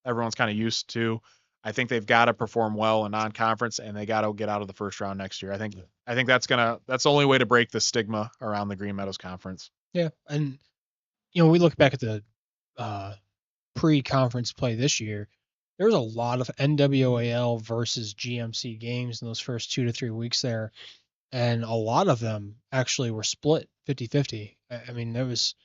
everyone's kind of used to, I think they've got to perform well in non-conference, and they got to get out of the first round next year. I think that's the only way to break the stigma around the Green Meadows Conference. Yeah. And, we look back at the pre-conference play this year. There was a lot of NWAL versus GMC games in those first 2 to 3 weeks there. And a lot of them actually were split 50-50. I mean, there was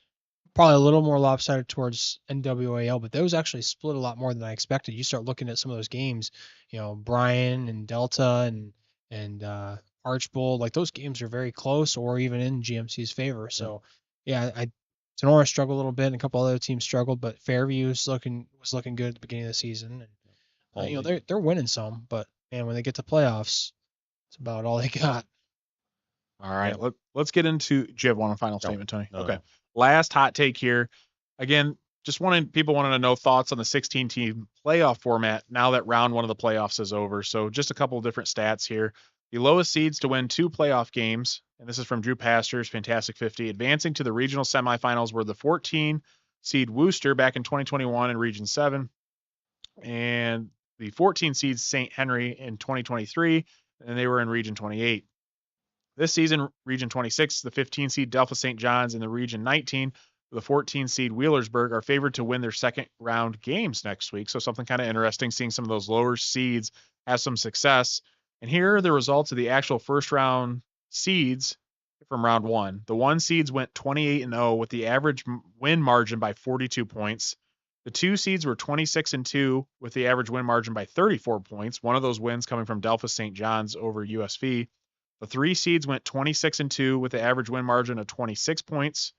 probably a little more lopsided towards NWAL, but those actually split a lot more than I expected. You start looking at some of those games, Bryan and Delta and Archbold, like those games are very close or even in GMC's favor. So, yeah, Sonora struggled a little bit, and a couple other teams struggled, but Fairview was looking good at the beginning of the season. And they're winning some, but man, when they get to playoffs, it's about all they got. All right, let's get into. Do you have one final statement, Tony? No. Okay. Last hot take here. Again, people wanted to know thoughts on the 16-team playoff format now that round one of the playoffs is over. So just a couple of different stats here. The lowest seeds to win 2 playoff games, and this is from Drew Pastor's Fantastic 50, advancing to the regional semifinals were the 14 seed Worcester back in 2021 in Region 7, and the 14 seed St. Henry in 2023, and they were in Region 28. This season, Region 26, the 15 seed Delphi St. John's, and the Region 19, the 14 seed Wheelersburg are favored to win their second round games next week. So something kind of interesting, seeing some of those lower seeds have some success. And here are the results of the actual first round seeds from round one. The 1 seeds went 28-0 with the average win margin by 42 points. The 2 seeds were 26-2 with the average win margin by 34 points. One of those wins coming from Delphi St. John's over USV. The 3 seeds went 26-2 with the average win margin of 26 points.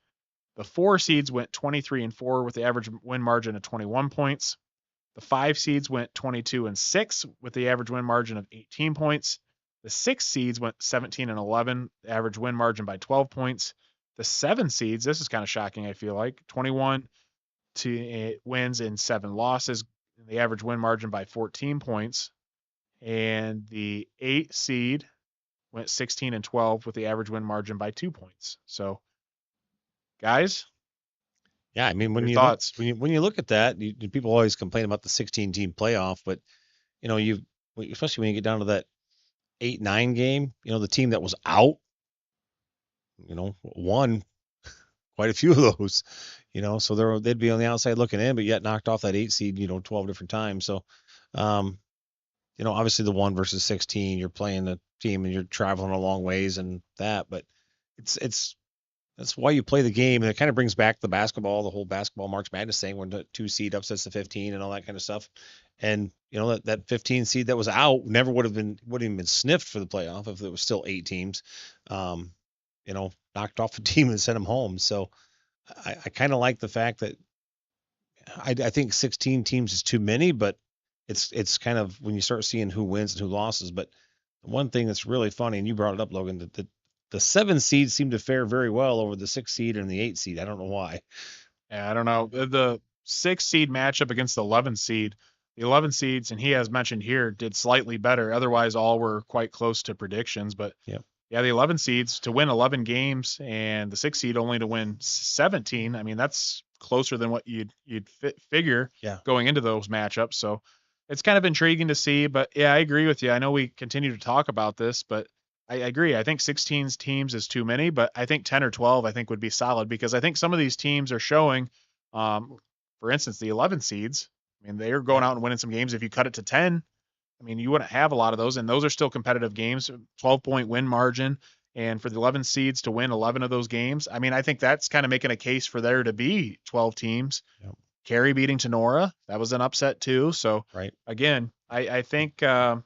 The 4 seeds went 23-4 with the average win margin of 21 points. The 5 seeds went 22-6 with the average win margin of 18 points. The 6 seeds went 17-11, the average win margin by 12 points. The 7 seeds, this is kind of shocking, I feel like, 21 wins and 7 losses, the average win margin by 14 points. And the 8 seed went 16-12 with the average win margin by 2 points. So, guys, yeah, I mean, when you look at that, people always complain about the 16-team playoff, but especially when you get down to that 8-9 game, the team that was out, won quite a few of those, so they'd be on the outside looking in, but yet knocked off that 8 seed, 12 different times. So, obviously the 1 versus 16, you're playing a team and you're traveling a long ways and that, but it's That's why you play the game, and it kind of brings back the basketball, the whole basketball March Madness thing, when the 2 seed upsets the 15 and all that kind of stuff. And that 15 seed that was out never wouldn't even been sniffed for the playoff if it was still 8 teams. Knocked off a team and sent them home. So I kind of like the fact that I think 16 teams is too many, but it's kind of when you start seeing who wins and who loses. But the one thing that's really funny, and you brought it up, Logan, that the 7 seeds seem to fare very well over the 6 seed and the 8 seed. I don't know why. Yeah, I don't know. The 6 seed matchup against the 11 seed, the 11 seeds, and he has mentioned here, did slightly better. Otherwise, all were quite close to predictions. But Yep. Yeah, the 11 seeds to win 11 games and the 6 seed only to win 17. I mean, that's closer than what you'd figure going into those matchups. So it's kind of intriguing to see. But yeah, I agree with you. I know we continue to talk about this, but I agree. I think 16 teams is too many, but I think 10 or 12 I think would be solid, because I think some of these teams are showing, for instance, the 11 seeds. I mean, they're going out and winning some games. If you cut it to 10, I mean, you wouldn't have a lot of those, and those are still competitive games, 12-point win margin. And for the 11 seeds to win 11 of those games, I mean, I think that's kind of making a case for there to be 12 teams. Yep. Carey beating Tenora, that was an upset too. So again, I think 10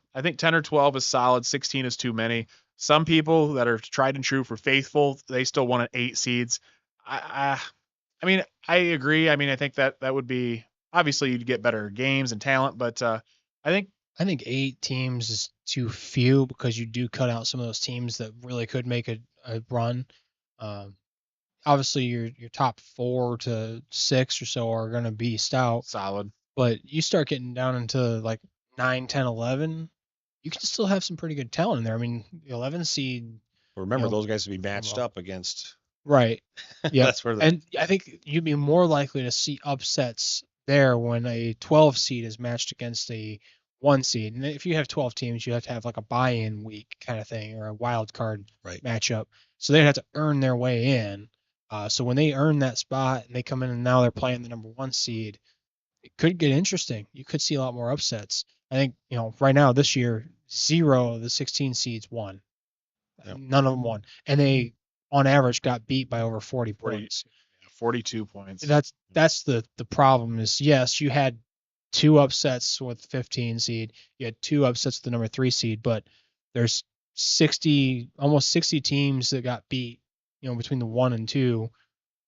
or 12 is solid. 16 is too many. Some people that are tried and true for faithful, they still want 8 seeds. I mean, I agree. I mean, I think that would be, obviously you'd get better games and talent, but I think 8 teams is too few, because you do cut out some of those teams that really could make a run. Obviously your top 4 to 6 or so are going to be stout, solid, but you start getting down into like 9, 10, 11, you can still have some pretty good talent in there. I mean, the 11 seed. Remember, those guys would be matched up against. Right. Yeah. That's where and I think you'd be more likely to see upsets there when a 12 seed is matched against a 1 seed. And if you have 12 teams, you have to have like a buy-in week kind of thing, or a wild card matchup. So they'd have to earn their way in. So when they earn that spot and they come in and now they're playing the number 1 seed, it could get interesting. You could see a lot more upsets. I think, right now this year, 0 of the 16 seeds won. Yep. None of them won. And they, on average, got beat by over 40 points. 42 points. That's the problem is, yes, you had 2 upsets with the 15 seed. You had 2 upsets with the number 3 seed, but there's almost 60 teams that got beat, between the 1 and 2,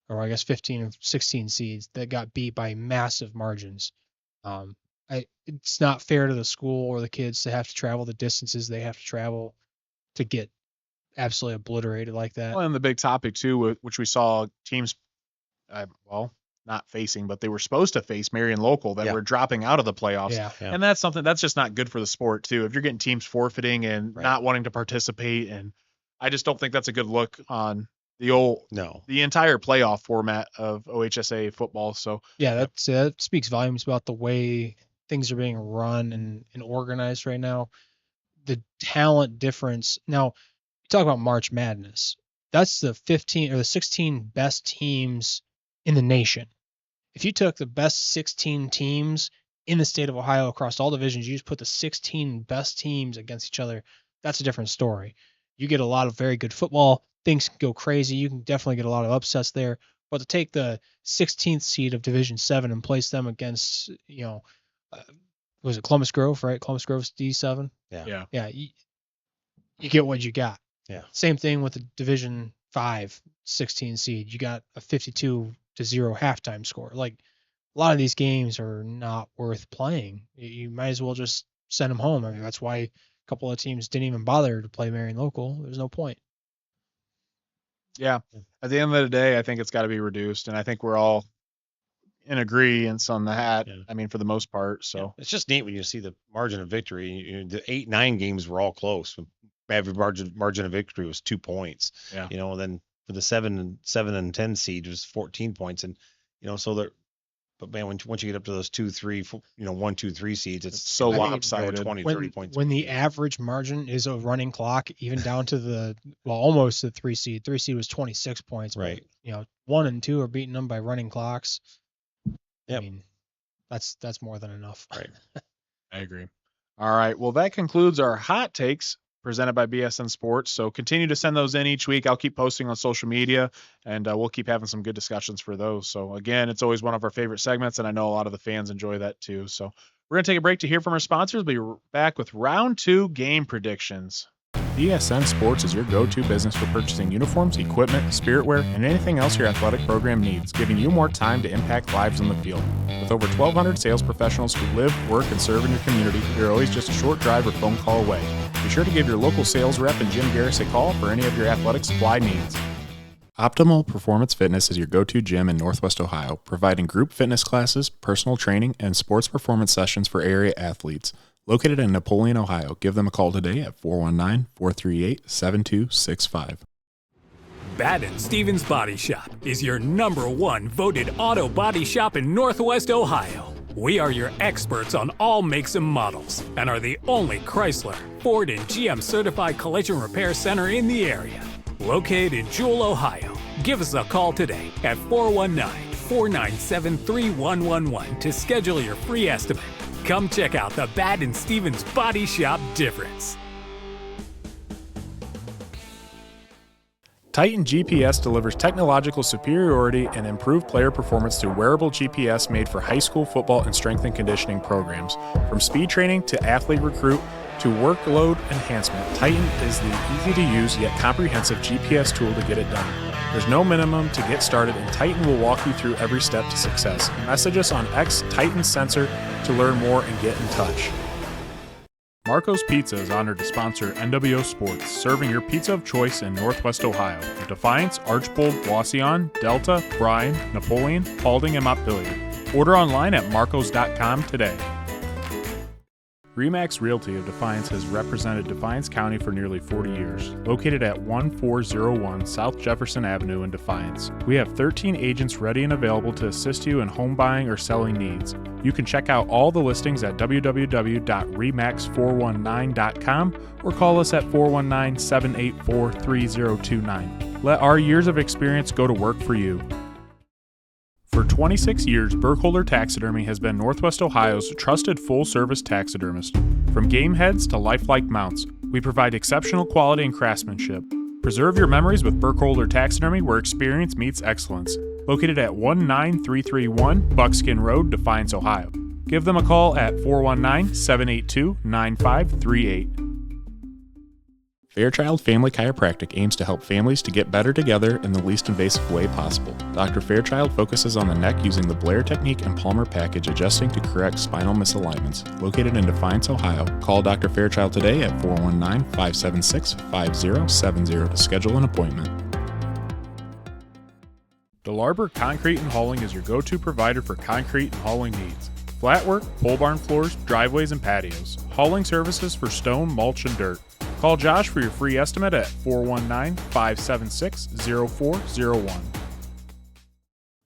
or I guess 15 and 16 seeds that got beat by massive margins. It's not fair to the school or the kids to have to travel the distances they have to travel to get absolutely obliterated like that. Well, and the big topic too, which we saw teams, not facing, but they were supposed to face Marion Local that were dropping out of the playoffs. Yeah. And that's something that's just not good for the sport too. If you're getting teams forfeiting and not wanting to participate, and I just don't think that's a good look on the entire playoff format of OHSA football. So that speaks volumes about the way things are being run and organized right now. The talent difference. Now, you talk about March Madness. That's the 15 or the 16 best teams in the nation. If you took the best 16 teams in the state of Ohio across all divisions, you just put the 16 best teams against each other, that's a different story. You get a lot of very good football. Things can go crazy. You can definitely get a lot of upsets there. But to take the 16th seed of Division 7 and place them against, was it Columbus Grove, right? Columbus Grove's D7? Yeah. Yeah. You get what you got. Yeah. Same thing with the Division 5 16 seed. You got a 52-0 halftime score. Like, a lot of these games are not worth playing. You might as well just send them home. I mean, that's why a couple of teams didn't even bother to play Marion Local. There's no point. Yeah. At the end of the day, I think it's got to be reduced, and I think we're all in agreement on that. Yeah. I mean, for the most part. So it's just neat when you see the margin of victory. The 8-9 games were all close. Average margin of victory was 2 points. Yeah. And then for the 7 and 10 seed, it was 14 points, and so they're. But man, once you get up to those 2, 3, 4, 1, 2, 3 seeds, it's so lopsided. 20, 30 points. When the average margin is a running clock, even down to almost the 3 seed. 3 seed was 26 points. Right. But, 1 and 2 are beating them by running clocks. Yep. I mean, that's more than enough. Right. I agree. All right. Well, that concludes our hot takes presented by BSN Sports. So continue to send those in each week. I'll keep posting on social media, and we'll keep having some good discussions for those. So again, it's always one of our favorite segments, and I know a lot of the fans enjoy that too. So we're going to take a break to hear from our sponsors. We'll be back with round 2 game predictions. BSN Sports is your go-to business for purchasing uniforms, equipment, spiritwear, and anything else your athletic program needs, giving you more time to impact lives on the field. With over 1,200 sales professionals who live, work, and serve in your community, you're always just a short drive or phone call away. Be sure to give your local sales rep and Jim Garris a call for any of your athletic supply needs. Optimal Performance Fitness is your go-to gym in Northwest Ohio, providing group fitness classes, personal training, and sports performance sessions for area athletes. Located in Napoleon, Ohio. Give them a call today at 419-438-7265. Baden Stevens Body Shop is your #1 voted auto body shop in Northwest Ohio. We are your experts on all makes and models and are the only Chrysler, Ford, and GM certified collision repair center in the area. Located in Jewel, Ohio. Give us a call today at 419-497-3111 to schedule your free estimate. Come check out the Baden Stevens Body Shop difference. Titan GPS delivers technological superiority and improved player performance through wearable GPS made for high school football and strength and conditioning programs. From speed training to athlete recruit to workload enhancement, Titan is the easy-to-use yet comprehensive GPS tool to get it done. There's no minimum to get started, and Titan will walk you through every step to success. Message us on X Titan Sensor to learn more and get in touch. Marco's Pizza is honored to sponsor NWO Sports, serving your pizza of choice in Northwest Ohio. Defiance, Archbold, Wauseon, Delta, Bryan, Napoleon, Paulding, and Montpelier. Order online at marcos.com today. Remax Realty of Defiance has represented Defiance County for nearly 40 years. Located at 1401 South Jefferson Avenue in Defiance. We have 13 agents ready and available to assist you in home buying or selling needs. You can check out all the listings at www.remax419.com or call us at 419-784-3029. Let our years of experience go to work for you. For 26 years, Burkholder Taxidermy has been Northwest Ohio's trusted full-service taxidermist. From game heads to lifelike mounts, we provide exceptional quality and craftsmanship. Preserve your memories with Burkholder Taxidermy, where experience meets excellence. Located at 19331 Buckskin Road, Defiance, Ohio. Give them a call at 419-782-9538. Fairchild Family Chiropractic aims to help families to get better together in the least invasive way possible. Dr. Fairchild focuses on the neck using the Blair technique and Palmer package, adjusting to correct spinal misalignments. Located in Defiance, Ohio. Call Dr. Fairchild today at 419-576-5070 to schedule an appointment. DeLarber Concrete and Hauling is your go-to provider for concrete and hauling needs. Flat work, pole barn floors, driveways, and patios. Hauling services for stone, mulch, and dirt. Call Josh for your free estimate at 419-576-0401.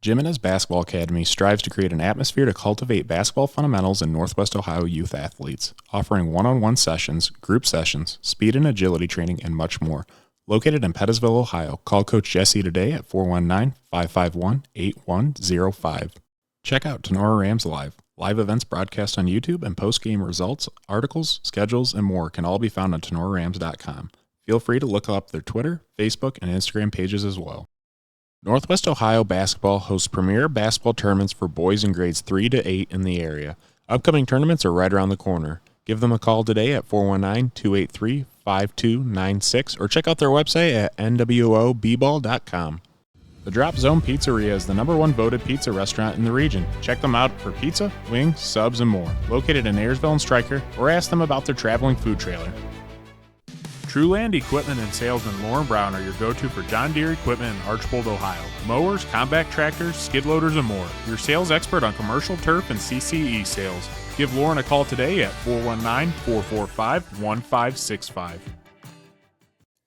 Jimenez Basketball Academy strives to create an atmosphere to cultivate basketball fundamentals in Northwest Ohio youth athletes, offering one-on-one sessions, group sessions, speed and agility training, and much more. Located in Pettisville, Ohio, call Coach Jesse today at 419-551-8105. Check out Tenora Rams Live. Live events broadcast on YouTube and post-game results, articles, schedules, and more can all be found on tenorarams.com. Feel free to look up their Twitter, Facebook, and Instagram pages as well. Northwest Ohio Basketball hosts premier basketball tournaments for boys in grades 3 to 8 in the area. Upcoming tournaments are right around the corner. Give them a call today at 419-283-5296 or check out their website at nwoball.com. The Drop Zone Pizzeria is the #1 voted pizza restaurant in the region. Check them out for pizza, wings, subs, and more. Located in Ayersville and Stryker, or ask them about their traveling food trailer. Trueland Equipment and Salesman Lauren Brown are your go-to for John Deere equipment in Archbold, Ohio. Mowers, compact tractors, skid loaders, and more. Your sales expert on commercial turf and CCE sales. Give Lauren a call today at 419-445-1565.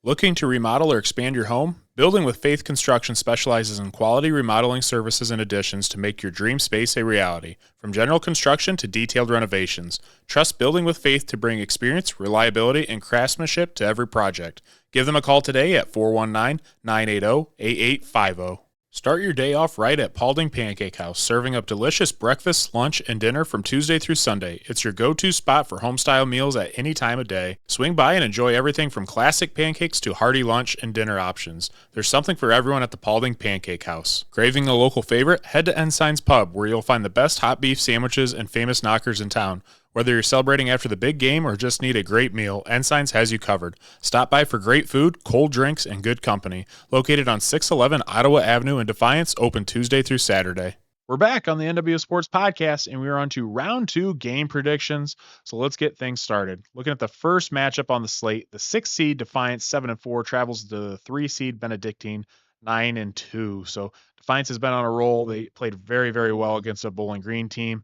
Looking to remodel or expand your home? Building with Faith Construction specializes in quality remodeling services and additions to make your dream space a reality. From general construction to detailed renovations. Trust Building with Faith to bring experience, reliability, and craftsmanship to every project. Give them a call today at 419-980-8850. Start your day off right at Paulding Pancake House, serving up delicious breakfast, lunch, and dinner from Tuesday through Sunday. It's your go-to spot for home-style meals at any time of day. Swing by and enjoy everything from classic pancakes to hearty lunch and dinner options. There's something for everyone at the Paulding Pancake House. Craving a local favorite? Head to Ensign's Pub, where you'll find the best hot beef sandwiches and famous knockers in town. Whether you're celebrating after the big game or just need a great meal, Ensign's has you covered. Stop by for great food, cold drinks, and good company. Located on 611 Ottawa Avenue in Defiance, open Tuesday through Saturday. We're back on the NWO Sports Podcast, and we're on to round 2 game predictions. So let's get things started. Looking at the first matchup on the slate, the 6 seed Defiance 7-4 travels to the 3 seed Benedictine 9-2. So Defiance has been on a roll. They played very, very well against a Bowling Green team.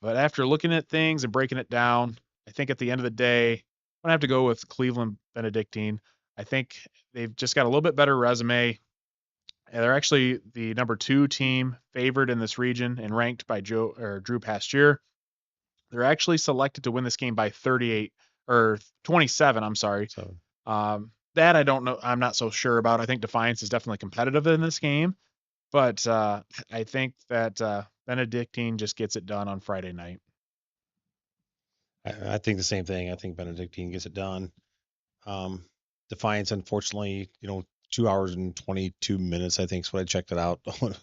But after looking at things and breaking it down, I think at the end of the day, I'm going to have to go with Cleveland Benedictine. I think they've just got a little bit better resume. And they're actually the number 2 team favored in this region and ranked by Drew Pasteur. They're actually selected to win this game by 27. I'm sorry. So That I don't know. I'm not so sure about. I think Defiance is definitely competitive in this game, but I think that Benedictine just gets it done on Friday night. I think the same thing. I think Benedictine gets it done. Defiance, unfortunately, 2 hours and 22 minutes, I think is what I checked it out. The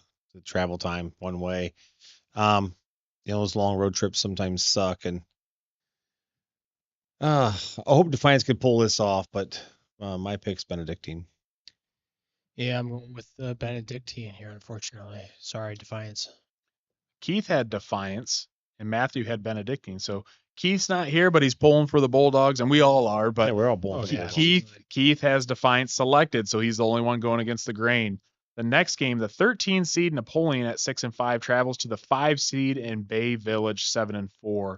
travel time one way. Those long road trips sometimes suck, and I hope Defiance could pull this off, but my pick's Benedictine. Yeah, I'm going with Benedictine here, unfortunately. Sorry, Defiance. Keith had Defiance and Matthew had Benedictine. So Keith's not here, but he's pulling for the Bulldogs, and we all are. But yeah, we're all pulling. Keith has Defiance selected, so he's the only one going against the grain. The next game, the 13 seed Napoleon at 6-5 travels to the 5 seed in Bay Village 7-4.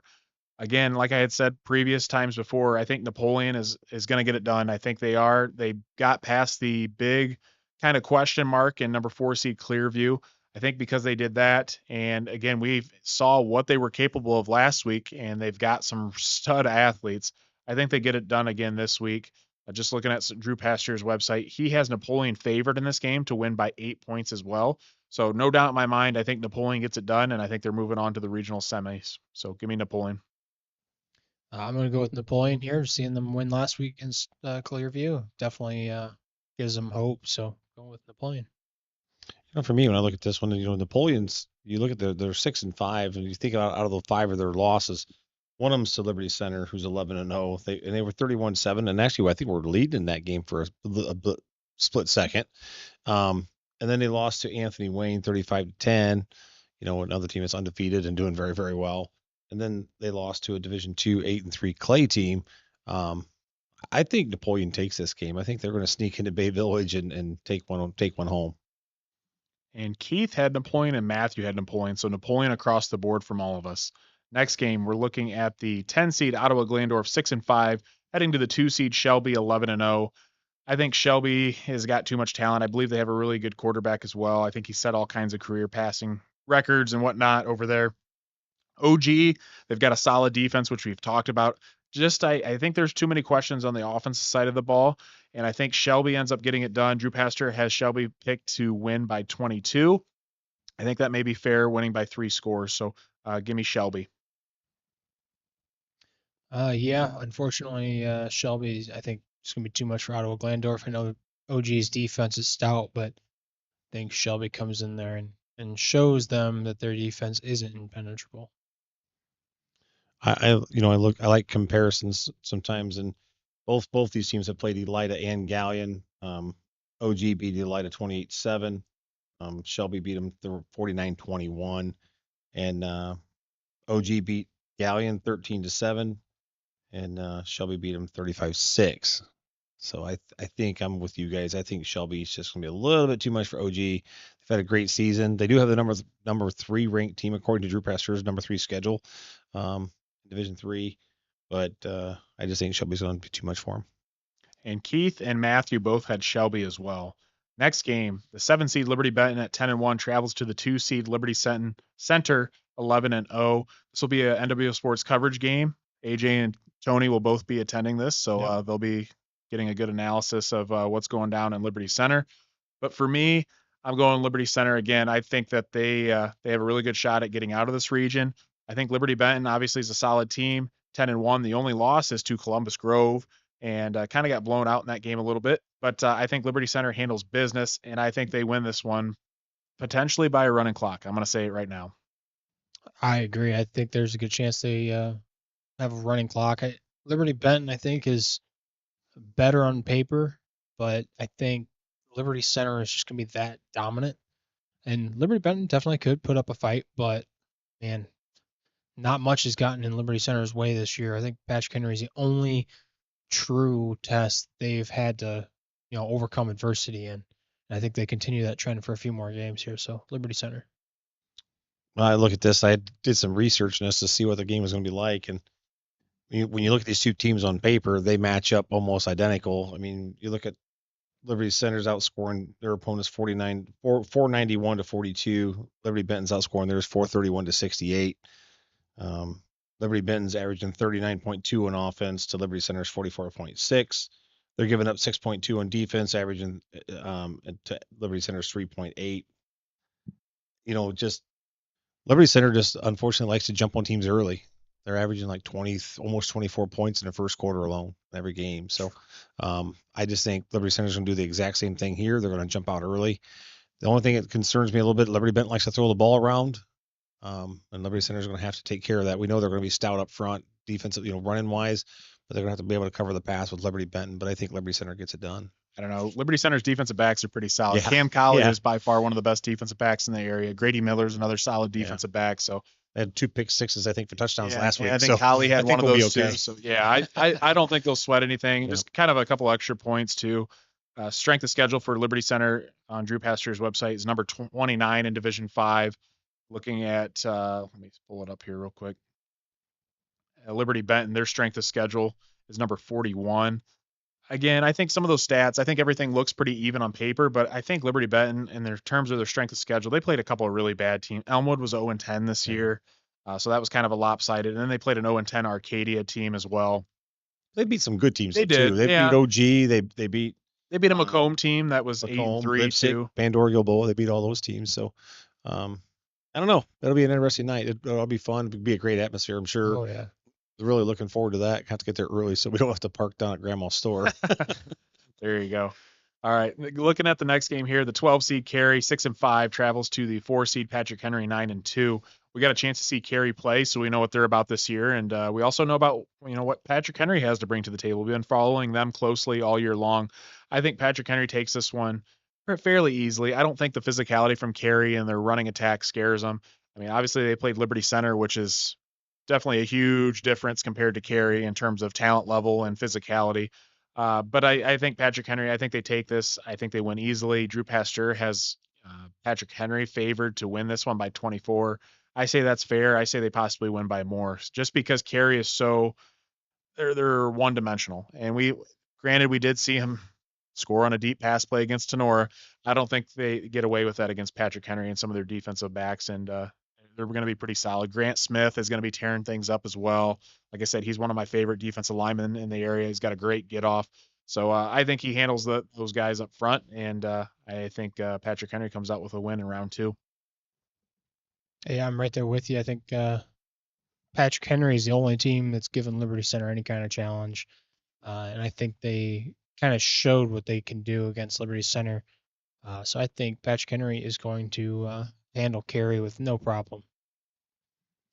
Again, like I had said previous times before, I think Napoleon is going to get it done. I think they are. They got past the big kind of question mark in number 4 seed Clearview. I think because they did that, and again, we saw what they were capable of last week, and they've got some stud athletes. I think they get it done again this week. Just looking at Drew Pasteur's website, he has Napoleon favored in this game to win by 8 points as well. So no doubt in my mind, I think Napoleon gets it done, and I think they're moving on to the regional semis. So give me Napoleon. I'm going to go with Napoleon here. Seeing them win last week against Clearview definitely gives them hope. So go with Napoleon. For me, when I look at this one, Napoleon's, you look at they're 6-5, and you think out of the 5 of their losses, one of them's to Liberty Center, who's 11-0. They were 31-7, and actually, I think we're leading in that game for a split second. And then they lost to Anthony Wayne, 35-10. Another team that's undefeated and doing very, very well. And then they lost to a Division II 8-3 Clay team. I think Napoleon takes this game. I think they're going to sneak into Bay Village and take one home. And Keith had Napoleon and Matthew had Napoleon. So Napoleon across the board from all of us. Next game, we're looking at the 10 seed Ottawa Glandorf 6-5, heading to the 2 seed Shelby 11-0. I think Shelby has got too much talent. I believe they have a really good quarterback as well. I think he set all kinds of career passing records and whatnot over there. OG, they've got a solid defense, which we've talked about. I think there's too many questions on the offensive side of the ball, and I think Shelby ends up getting it done. Drew Pasteur has Shelby picked to win by 22. I think that may be fair, winning by 3 scores. So give me Shelby. Yeah, unfortunately, Shelby, I think it's going to be too much for Ottawa Glandorf. I know OG's defense is stout, but I think Shelby comes in there and shows them that their defense isn't impenetrable. I like comparisons sometimes, and both these teams have played Elida and Galleon. OG beat Elida 28-7. Shelby beat them 49-21, and OG beat Galleon 13-7, and Shelby beat them 35-6. So I think I'm with you guys. I think Shelby's just going to be a little bit too much for OG. They've had a great season. They do have the number 3 ranked team according to Drew Pasteur's number 3 schedule, Division 3. But I just think Shelby's going to be too much for him. And Keith and Matthew both had Shelby as well. Next game, the 7 seed Liberty Benton at 10-1 travels to the 2 seed Liberty Center 11-0. This will be a NWO Sports coverage game. AJ and Tony will both be attending this, so they'll be getting a good analysis of what's going down in Liberty Center. But for me, I'm going Liberty Center again. I think that they have a really good shot at getting out of this region. I think Liberty Benton obviously is a solid team, 10-1. The only loss is to Columbus Grove, and kind of got blown out in that game a little bit. But I think Liberty Center handles business, and I think they win this one potentially by a running clock. I'm going to say it right now. I agree. I think there's a good chance they have a running clock. Liberty Benton, I think, is better on paper, but I think Liberty Center is just going to be that dominant. And Liberty Benton definitely could put up a fight, but, man, not much has gotten in Liberty Center's way this year. I think Patrick Henry is the only true test they've had to, overcome adversity in. And I think they continue that trend for a few more games here. So Liberty Center. Well, I look at this. I did some research on this to see what the game was going to be like, and when you look at these two teams on paper, they match up almost identical. I mean, you look at Liberty Center's outscoring their opponents 491 to 42. Liberty Benton's outscoring theirs 431 to 68. Liberty Benton's averaging 39.2 on offense to Liberty Center's 44.6. They're giving up 6.2 on defense, averaging to Liberty Center's 3.8. Just Liberty Center just unfortunately likes to jump on teams early. They're averaging like almost 24 points in the first quarter alone every game. So I just think Liberty Center's going to do the exact same thing here. They're going to jump out early. The only thing that concerns me a little bit, Liberty Benton likes to throw the ball around, and Liberty Center's going to have to take care of that. We know they're going to be stout up front, defensive, running wise, but they're going to have to be able to cover the pass with Liberty Benton. But I think Liberty Center gets it done. I don't know. Liberty Center's defensive backs are pretty solid. Yeah. Cam Colley is by far one of the best defensive backs in the area. Grady Miller's another solid defensive back. So they had 2 pick sixes, I think, for touchdowns last week. I think Colley had one of those okay. too. So yeah, I don't think they'll sweat anything. Yeah. Just kind of a couple extra points too. Strength of schedule for Liberty Center on Drew Pasteur's website is number 29 in Division 5. Looking at, let me pull it up here real quick. Liberty Benton, their strength of schedule is number 41. Again, I think some of those stats, I think everything looks pretty even on paper, but I think Liberty Benton, in their terms of their strength of schedule, they played a couple of really bad teams. Elmwood was 0-10 this year, so that was kind of a lopsided. And then they played an 0-10 Arcadia team as well. They beat some good teams. They did. Too. They beat OG. They beat a Macomb team that was 8-3 too. Pandora Gilboa. They beat all those teams. So I don't know. That'll be an interesting night. It'll be fun. It'll be a great atmosphere, I'm sure. Oh yeah. Really looking forward to that. Have to get there early so we don't have to park down at Grandma's store. There you go. All right. Looking at the next game here, the 12 seed Cary, 6-5, travels to the 4 seed Patrick Henry, 9-2. We got a chance to see Cary play, so we know what they're about this year. And we also know about, what Patrick Henry has to bring to the table. We've been following them closely all year long. I think Patrick Henry takes this one fairly easily. I don't think the physicality from Cary and their running attack scares them. I mean, obviously they played Liberty Center, which is definitely a huge difference compared to Cary in terms of talent level and physicality. But I think Patrick Henry, I think they take this. I think they win easily. Drew Pasteur has Patrick Henry favored to win this one by 24. I say that's fair. I say they possibly win by more just because Cary is so they're one dimensional. And we did see him score on a deep pass play against Tenora. I don't think they get away with that against Patrick Henry and some of their defensive backs. And they're going to be pretty solid. Grant Smith is going to be tearing things up as well. Like I said, he's one of my favorite defensive linemen in the area. He's got a great get off. So I think he handles those guys up front. And I think Patrick Henry comes out with a win in round 2. Yeah, I'm right there with you. I think Patrick Henry is the only team that's given Liberty Center any kind of challenge. And I think they kind of showed what they can do against Liberty Center. So I think Patrick Henry is going to handle Cary with no problem.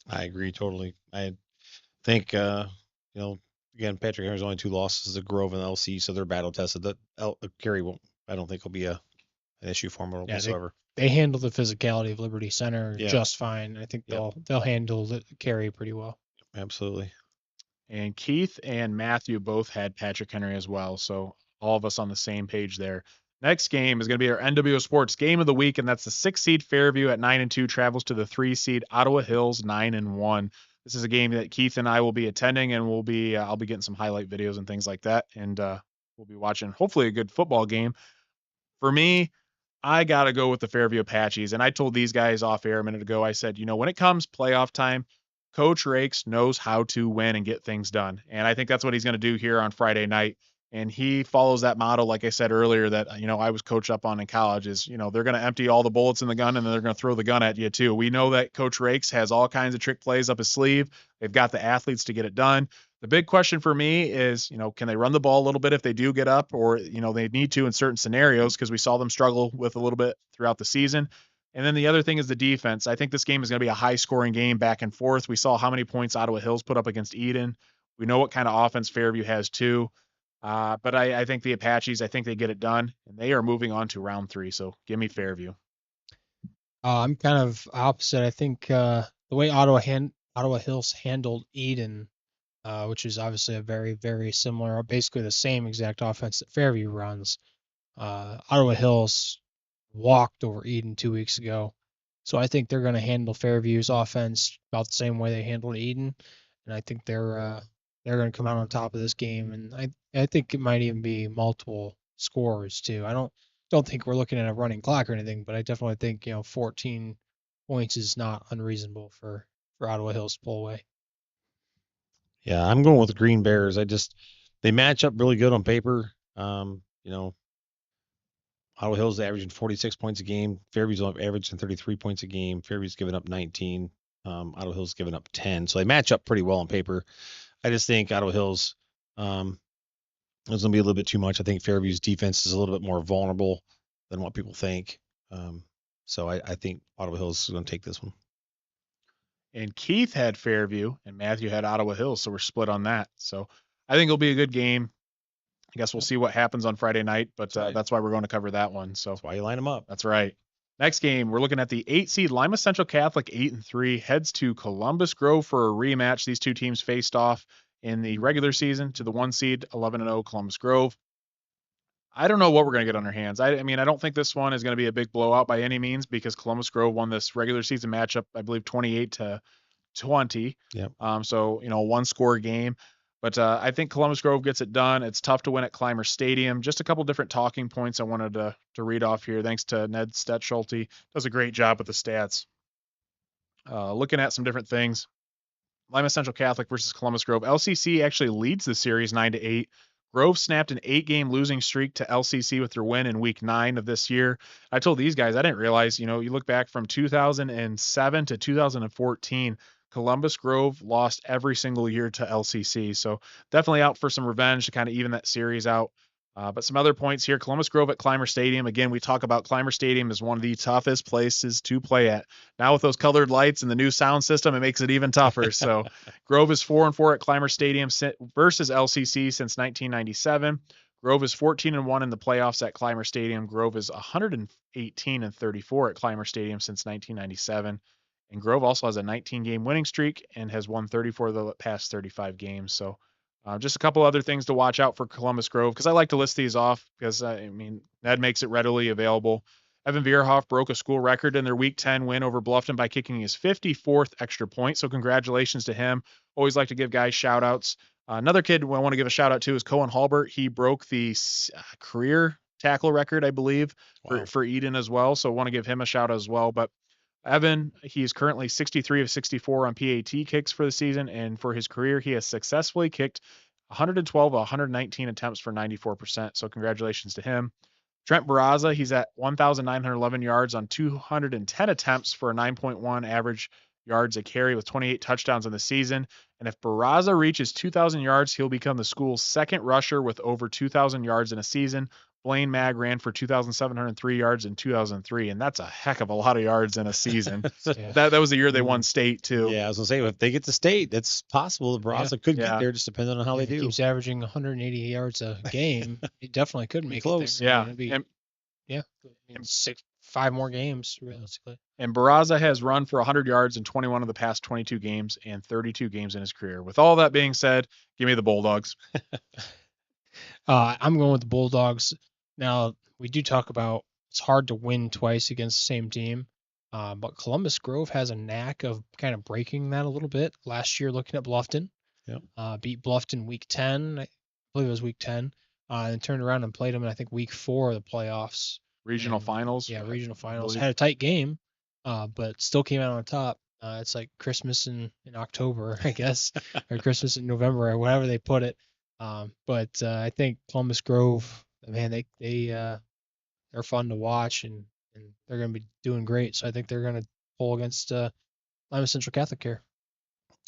I agree totally. I think, again, Patrick Henry's only 2 losses to Grove and LC, so they're battle tested. That Cary won't. I don't think will be an issue for him whatsoever. They handle the physicality of Liberty Center just fine. I think they'll handle Cary pretty well. Absolutely. And Keith and Matthew both had Patrick Henry as well, so all of us on the same page there. Next game is going to be our NWO Sports Game of the Week, and that's the 6 seed Fairview at 9-2 travels to the 3 seed Ottawa Hills 9-1. This is a game that Keith and I will be attending, and I'll be getting some highlight videos and things like that, and we'll be watching hopefully a good football game. For me, I got to go with the Fairview Apaches, and I told these guys off air a minute ago, I said, when it comes playoff time, Coach Rakes knows how to win and get things done, and I think that's what he's going to do here on Friday night. And he follows that model, like I said earlier, that, I was coached up on in college is, they're going to empty all the bullets in the gun and then they're going to throw the gun at you too. We know that Coach Rakes has all kinds of trick plays up his sleeve. They've got the athletes to get it done. The big question for me is, can they run the ball a little bit if they do get up, or, they need to in certain scenarios, because we saw them struggle with a little bit throughout the season. And then the other thing is the defense. I think this game is going to be a high scoring game back and forth. We saw how many points Ottawa Hills put up against Eden. We know what kind of offense Fairview has too. But I think the Apaches, I think they get it done, and they are moving on to round 3. So give me Fairview. I'm kind of opposite. I think the way Ottawa Hills handled Eden, which is obviously a very, very similar, basically the same exact offense that Fairview runs. Ottawa Hills walked over Eden 2 weeks ago. So I think they're going to handle Fairview's offense about the same way they handled Eden. And I think they're going to come out on top of this game. And I think it might even be multiple scores too. I don't think we're looking at a running clock or anything, but I definitely think, 14 points is not unreasonable for Ottawa Hills to pull away. Yeah, I'm going with the Green Bears. They match up really good on paper. Ottawa Hills averaging 46 points a game. Fairview's averaging 33 points a game. Fairview's giving up 19. Ottawa Hills giving up 10. So they match up pretty well on paper. I just think Ottawa Hills is going to be a little bit too much. I think Fairview's defense is a little bit more vulnerable than what people think. So I think Ottawa Hills is going to take this one. And Keith had Fairview, and Matthew had Ottawa Hills, so we're split on that. So I think it'll be a good game. I guess we'll see what happens on Friday night, but that's why we're going to cover that one. So that's why you line them up. That's right. Next game, we're looking at the 8 seed Lima Central Catholic 8-3 heads to Columbus Grove for a rematch. These two teams faced off in the regular season to the 1 seed 11-0 Columbus Grove. I don't know what we're going to get on our hands. I mean, I don't think this one is going to be a big blowout by any means, because Columbus Grove won this regular season matchup, I believe 28-20. Yep. So, one score game. But I think Columbus Grove gets it done. It's tough to win at Clymer Stadium. Just a couple different talking points I wanted to read off here. Thanks to Ned Stettschulte. Does a great job with the stats. Looking at some different things. Lima Central Catholic versus Columbus Grove. LCC actually leads the series 9-8. Grove snapped an 8-game losing streak to LCC with their win in week 9 of this year. I told these guys, I didn't realize, you look back from 2007 to 2014, Columbus Grove lost every single year to LCC. So definitely out for some revenge to kind of even that series out. But some other points here. Columbus Grove at Clymer Stadium. Again, we talk about Clymer Stadium as one of the toughest places to play at. Now with those colored lights and the new sound system, it makes it even tougher. So Grove is 4-4 at Clymer Stadium versus LCC since 1997. Grove is 14-1 in the playoffs at Clymer Stadium. Grove is 118-34 at Clymer Stadium since 1997. And Grove also has a 19-game winning streak and has won 34 of the past 35 games. So just a couple other things to watch out for Columbus Grove, because I like to list these off because, Ned makes it readily available. Evan Vierhoff broke a school record in their Week 10 win over Bluffton by kicking his 54th extra point. So congratulations to him. Always like to give guys shout-outs. Another kid I want to give a shout-out to is Cohen Halbert. He broke the career tackle record, I believe, for Eden as well. So I want to give him a shout-out as well. But Evan, he's currently 63 of 64 on PAT kicks for the season, and for his career, he has successfully kicked 112 of 119 attempts for 94%. So congratulations to him. Trent Barraza, he's at 1,911 yards on 210 attempts for a 9.1 average yards a carry with 28 touchdowns in the season. And if Barraza reaches 2,000 yards, he'll become the school's second rusher with over 2,000 yards in a season. Blaine Mag ran for 2,703 yards in 2003, and that's a heck of a lot of yards in a season. That was the year they won state too. Yeah, I was gonna say, if they get to state, it's possible the Barraza could get there, just depending on how they do. He keeps averaging 180 yards a game. He definitely could make close. it there. Yeah, and 5 more games realistically. And Barraza has run for 100 yards in 21 of the past 22 games and 32 games in his career. With all that being said, give me the Bulldogs. I'm going with the Bulldogs. Now, we do talk about it's hard to win twice against the same team, but Columbus Grove has a knack of kind of breaking that a little bit. Last year, looking at Bluffton, beat Bluffton week 10, I believe it was week 10, and turned around and played them in, I think, week 4 of the playoffs. Regional finals. Yeah, regional finals. Had a tight game, but still came out on top. It's like Christmas in October, I guess, or Christmas in November, or whatever they put it. But I think Columbus Grove, man, they're fun to watch and they're going to be doing great. So I think they're going to pull against Lima Central Catholic here.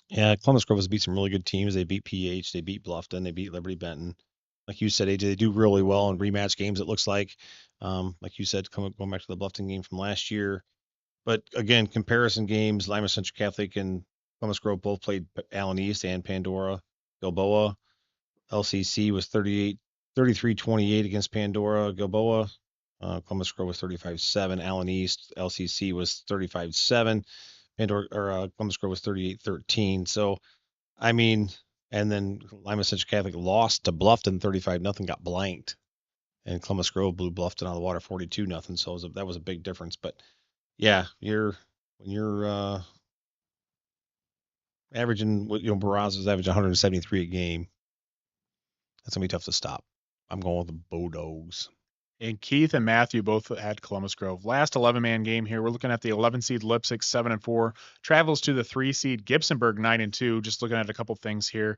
Yeah, Columbus Grove has beat some really good teams. They beat PH, they beat Bluffton, they beat Liberty Benton. Like you said, AJ, they do really well in rematch games, it looks like. Like you said, going back to the Bluffton game from last year. But again, comparison games, Lima Central Catholic and Columbus Grove both played Allen East and Pandora. Gilboa. LCC was 33-28 against Pandora. Gilboa. Columbus Grove was 35-7. Allen East. LCC was 35-7. Columbus Grove was 38-13. So, I mean, and then Lima Central Catholic lost to Bluffton 35-0, got blanked. And Columbus Grove blew Bluffton out of the water 42-0. So that was a big difference. But yeah, when you're averaging, Barraza's averaging 173 a game. That's gonna be tough to stop. I'm going with the Bulldogs. And Keith and Matthew both had Columbus Grove. Last 11-man game here. We're looking at the 11 seed Lipsick 7-4 travels to the 3 seed Gibsonburg 9-2. Just looking at a couple things here.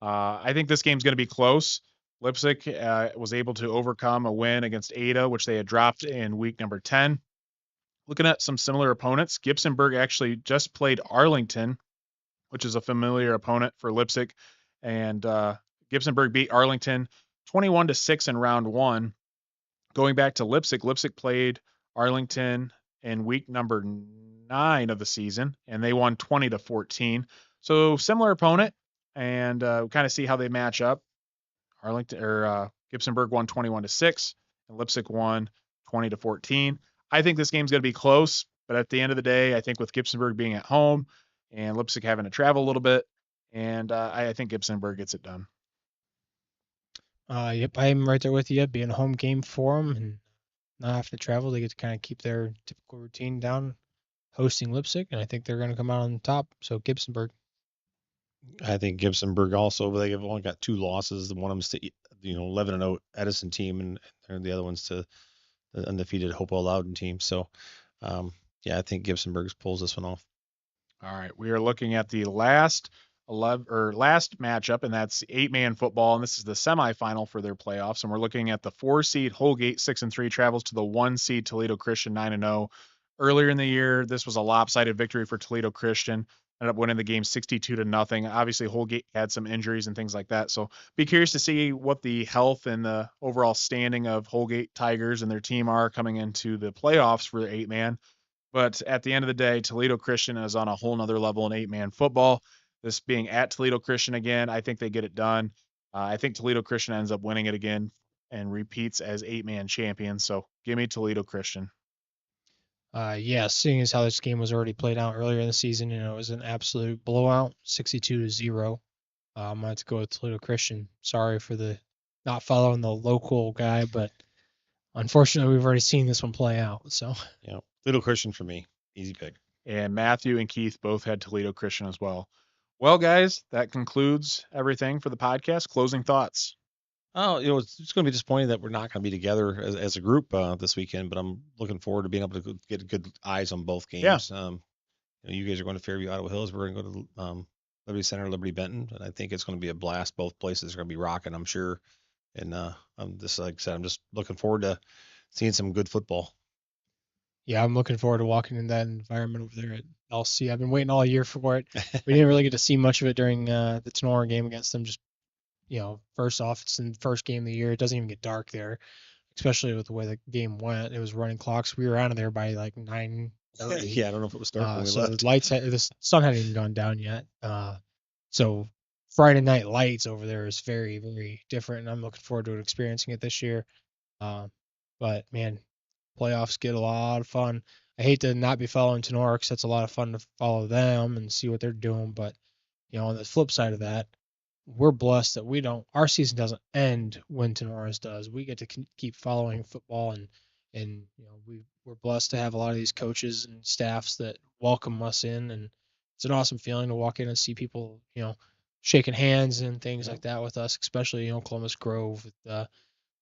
I think this game's going to be close. Lipsick was able to overcome a win against Ada, which they had dropped in week number 10. Looking at some similar opponents, Gibsonburg actually just played Arlington, which is a familiar opponent for Lipsick, and Gibsonburg beat Arlington 21-6 in round 1. Going back to Lipsick played Arlington in week number 9 of the season, and they won 20-14. So similar opponent, and we'll kind of see how they match up. Gibsonburg won 21-6, and Lipsick won 20-14. I think this game's going to be close, but at the end of the day, I think with Gibsonburg being at home and Lipsick having to travel a little bit, and I think Gibsonburg gets it done. Yep, I'm right there with you. Being a home game for them and not have to travel, they get to kind of keep their typical routine down, hosting Lipsick, and I think they're going to come out on top. So Gibsonburg. I think Gibsonburg also, but they've only got 2 losses. One of them's to 11-0 Edison team, and the other one's to the undefeated Hopewell Loudon team. So, yeah, I think Gibsonburg pulls this one off. All right, we are looking at the last matchup, and that's 8-man football, and this is the semifinal for their playoffs. And we're looking at the 4 seed Holgate 6-3 travels to the 1 seed Toledo Christian 9-0. Earlier in the year, this was a lopsided victory for Toledo Christian. Ended up winning the game 62-0. Obviously, Holgate had some injuries and things like that. So be curious to see what the health and the overall standing of Holgate Tigers and their team are coming into the playoffs for the 8-man. But at the end of the day, Toledo Christian is on a whole nother level in 8-man football. This being at Toledo Christian again, I think they get it done. I think Toledo Christian ends up winning it again and repeats as 8-man champion. So give me Toledo Christian. Yeah, seeing as how this game was already played out earlier in the season, it was an absolute blowout, 62-0. I'm going to have to go with Toledo Christian. Sorry for the not following the local guy, but unfortunately, we've already seen this one play out. So yeah, Toledo Christian for me, easy pick. And Matthew and Keith both had Toledo Christian as well. Well, guys, that concludes everything for the podcast. Closing thoughts. Oh, it's going to be disappointing that we're not going to be together as a group this weekend, but I'm looking forward to being able to get good eyes on both games. Yeah. You guys are going to Fairview, Ottawa Hills. We're going to go to Liberty Center, Liberty Benton, and I think it's going to be a blast. Both places are going to be rocking, I'm sure. And I'm just, like I said, I'm just looking forward to seeing some good football. Yeah, I'm looking forward to walking in that environment over there at LC. I've been waiting all year for it. We didn't really get to see much of it during the Tenora game against them. Just, first off, it's in the first game of the year. It doesn't even get dark there, especially with the way the game went. It was running clocks. We were out of there by like 9:30. Yeah, I don't know if it was dark when we so left. The sun hadn't even gone down yet. So Friday night lights over there is very, very different, and I'm looking forward to experiencing it this year. But man, playoffs get a lot of fun. I hate to not be following Tenora because that's a lot of fun to follow them and see what they're doing. But on the flip side of that, we're blessed that our season doesn't end when Tenora's does. We get to keep following football, and we're blessed to have a lot of these coaches and staffs that welcome us in, and it's an awesome feeling to walk in and see people shaking hands and things like that with us, especially Columbus Grove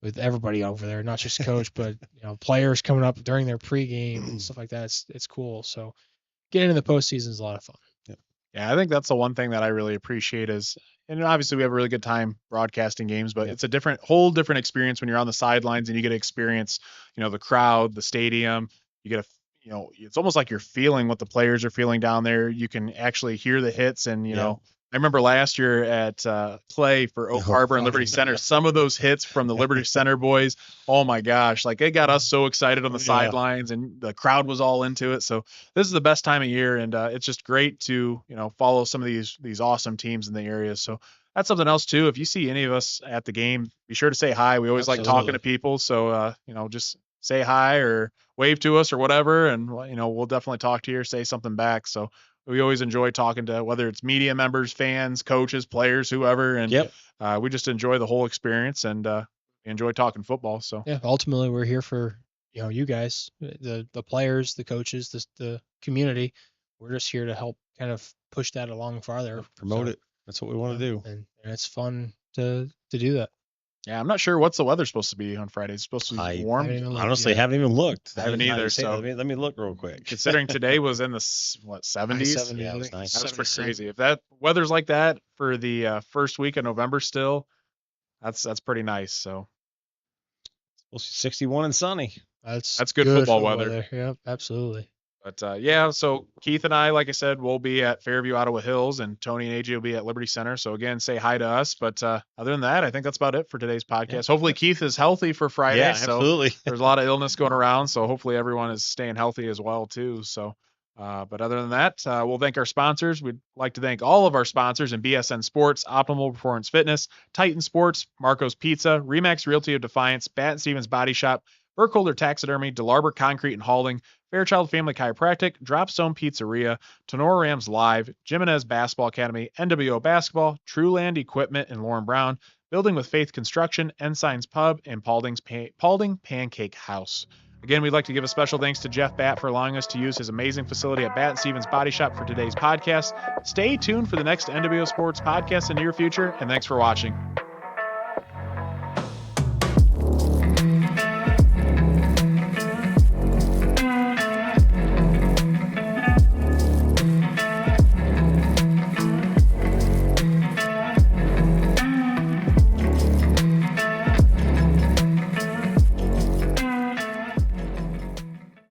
with everybody over there, not just coach, but players coming up during their pregame and stuff like that. It's cool. So getting into the postseason is a lot of fun. Yeah, I think that's the one thing that I really appreciate is and obviously we have a really good time broadcasting games, but it's a whole different experience when you're on the sidelines and you get to experience, the crowd, the stadium. You get it's almost like you're feeling what the players are feeling down there. You can actually hear the hits, and I remember last year at Clay for Oak Harbor and Liberty Center, some of those hits from the Liberty Center boys, oh my gosh, like it got us so excited on the sidelines, and the crowd was all into it. So this is the best time of year, and it's just great to follow some of these awesome teams in the area. So that's something else too. If you see any of us at the game, be sure to say hi. We always like talking to people, so just say hi or wave to us or whatever, and we'll definitely talk to you or say something back. So we always enjoy talking to whether it's media members, fans, coaches, players, whoever, and we just enjoy the whole experience and enjoy talking football. So ultimately we're here for you guys, the players, the coaches, the community. We're just here to help kind of push that along farther, promote it. That's what we want to do, and it's fun to do that. Yeah, I'm not sure what's the weather supposed to be on Friday. It's supposed to be warm. Honestly, haven't even looked. I haven't either. So let me look real quick. Considering today was in the 70s. Yeah, it was nice. That's pretty crazy. If that weather's like that for the first week of November still, that's pretty nice. So we'll see 61 and sunny. That's good football weather. Yeah, absolutely. But so Keith and I, like I said, we'll be at Fairview Ottawa Hills, and Tony and AJ will be at Liberty Center. So again, say hi to us. But other than that, I think that's about it for today's podcast. Yeah. Hopefully Keith is healthy for Friday. Yeah, absolutely. There's a lot of illness going around, so hopefully everyone is staying healthy as well too. So, but other than that, we'll thank our sponsors. We'd like to thank all of our sponsors in BSN Sports, Optimal Performance Fitness, Titan Sports, Marco's Pizza, Remax Realty of Defiance, Bat & Stevens Body Shop, Burkholder Taxidermy, DeLarber Concrete and Hauling, Fairchild Family Chiropractic, Dropstone Pizzeria, Tenora Rams Live, Jimenez Basketball Academy, NWO Basketball, Trueland Equipment and Lauren Brown, Building with Faith Construction, Ensign's Pub, and Paulding Pancake House. Again, we'd like to give a special thanks to Jeff Batt for allowing us to use his amazing facility at Bat & Stevens Body Shop for today's podcast. Stay tuned for the next NWO Sports Podcast in the near future, and thanks for watching.